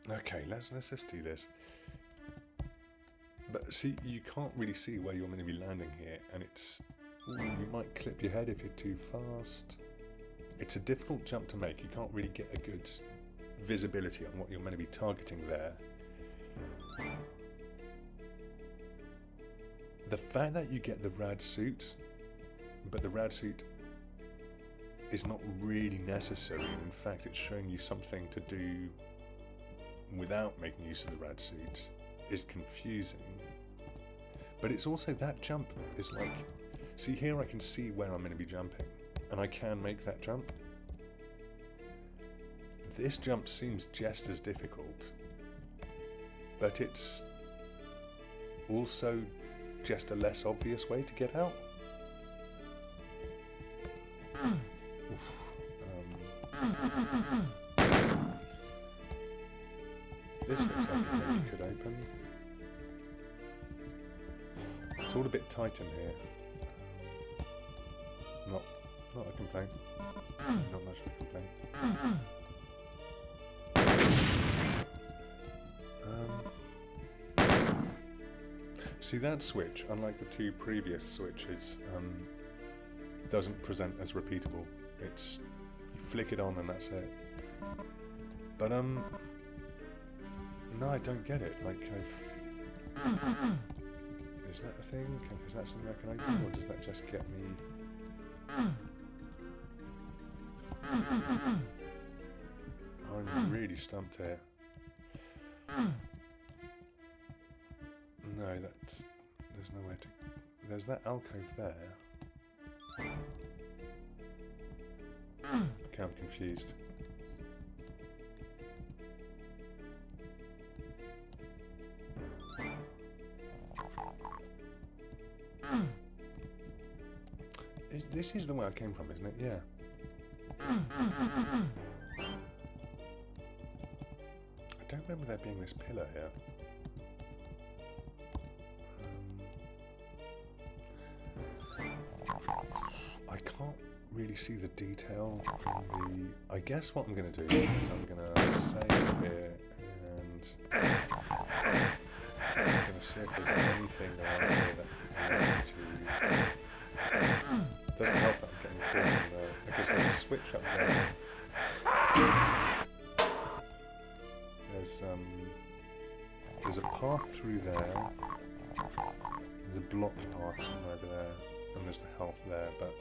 Okay, let's just do this. But see, you can't really see where you're going to be landing here, and it's, you might clip your head if you're too fast. It's a difficult jump to make. You can't really get a good visibility on what you're meant to be targeting there. The fact that you get the rad suit, but the rad suit is not really necessary, and in fact it's showing you something to do without making use of the rad suit, is confusing. But it's also, that jump is like, see here I can see where I'm going to be jumping, and I can make that jump. This jump seems just as difficult, but it's also just a less obvious way to get out. This looks like it maybe could open. It's all a bit tight in here. Not a complaint. Not much of a complaint. See, that switch, unlike the two previous switches, doesn't present as repeatable. It's, you flick it on and that's it. But no, I don't get it. Like, is that a thing? Is that something I can open, or does that just get me? I'm really stumped here. No, there's nowhere to. There's that alcove there. Okay, I'm confused. This is the way I came from, isn't it? Yeah. I don't remember there being this pillar here. I can't really see the detail in the... I guess what I'm going to do is I'm going to save here and I'm going to see if there's anything around here that allows me to... It doesn't help that I'm getting caught in there. Okay, so there's a switch up there. There's a path through there. There's a blocked path somewhere over there. And there's the health there, but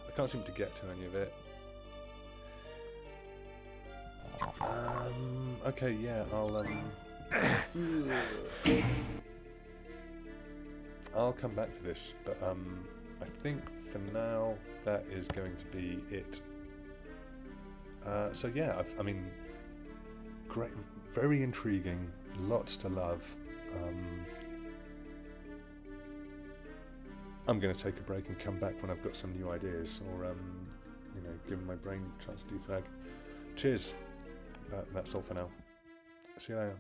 I can't seem to get to any of it. Okay, yeah, I'll come back to this, but I think for now that is going to be it. So yeah, I mean, great, very intriguing, lots to love. I'm going to take a break and come back when I've got some new ideas, or you know, give my brain a chance to defrag. Cheers. That's all for now. See you later.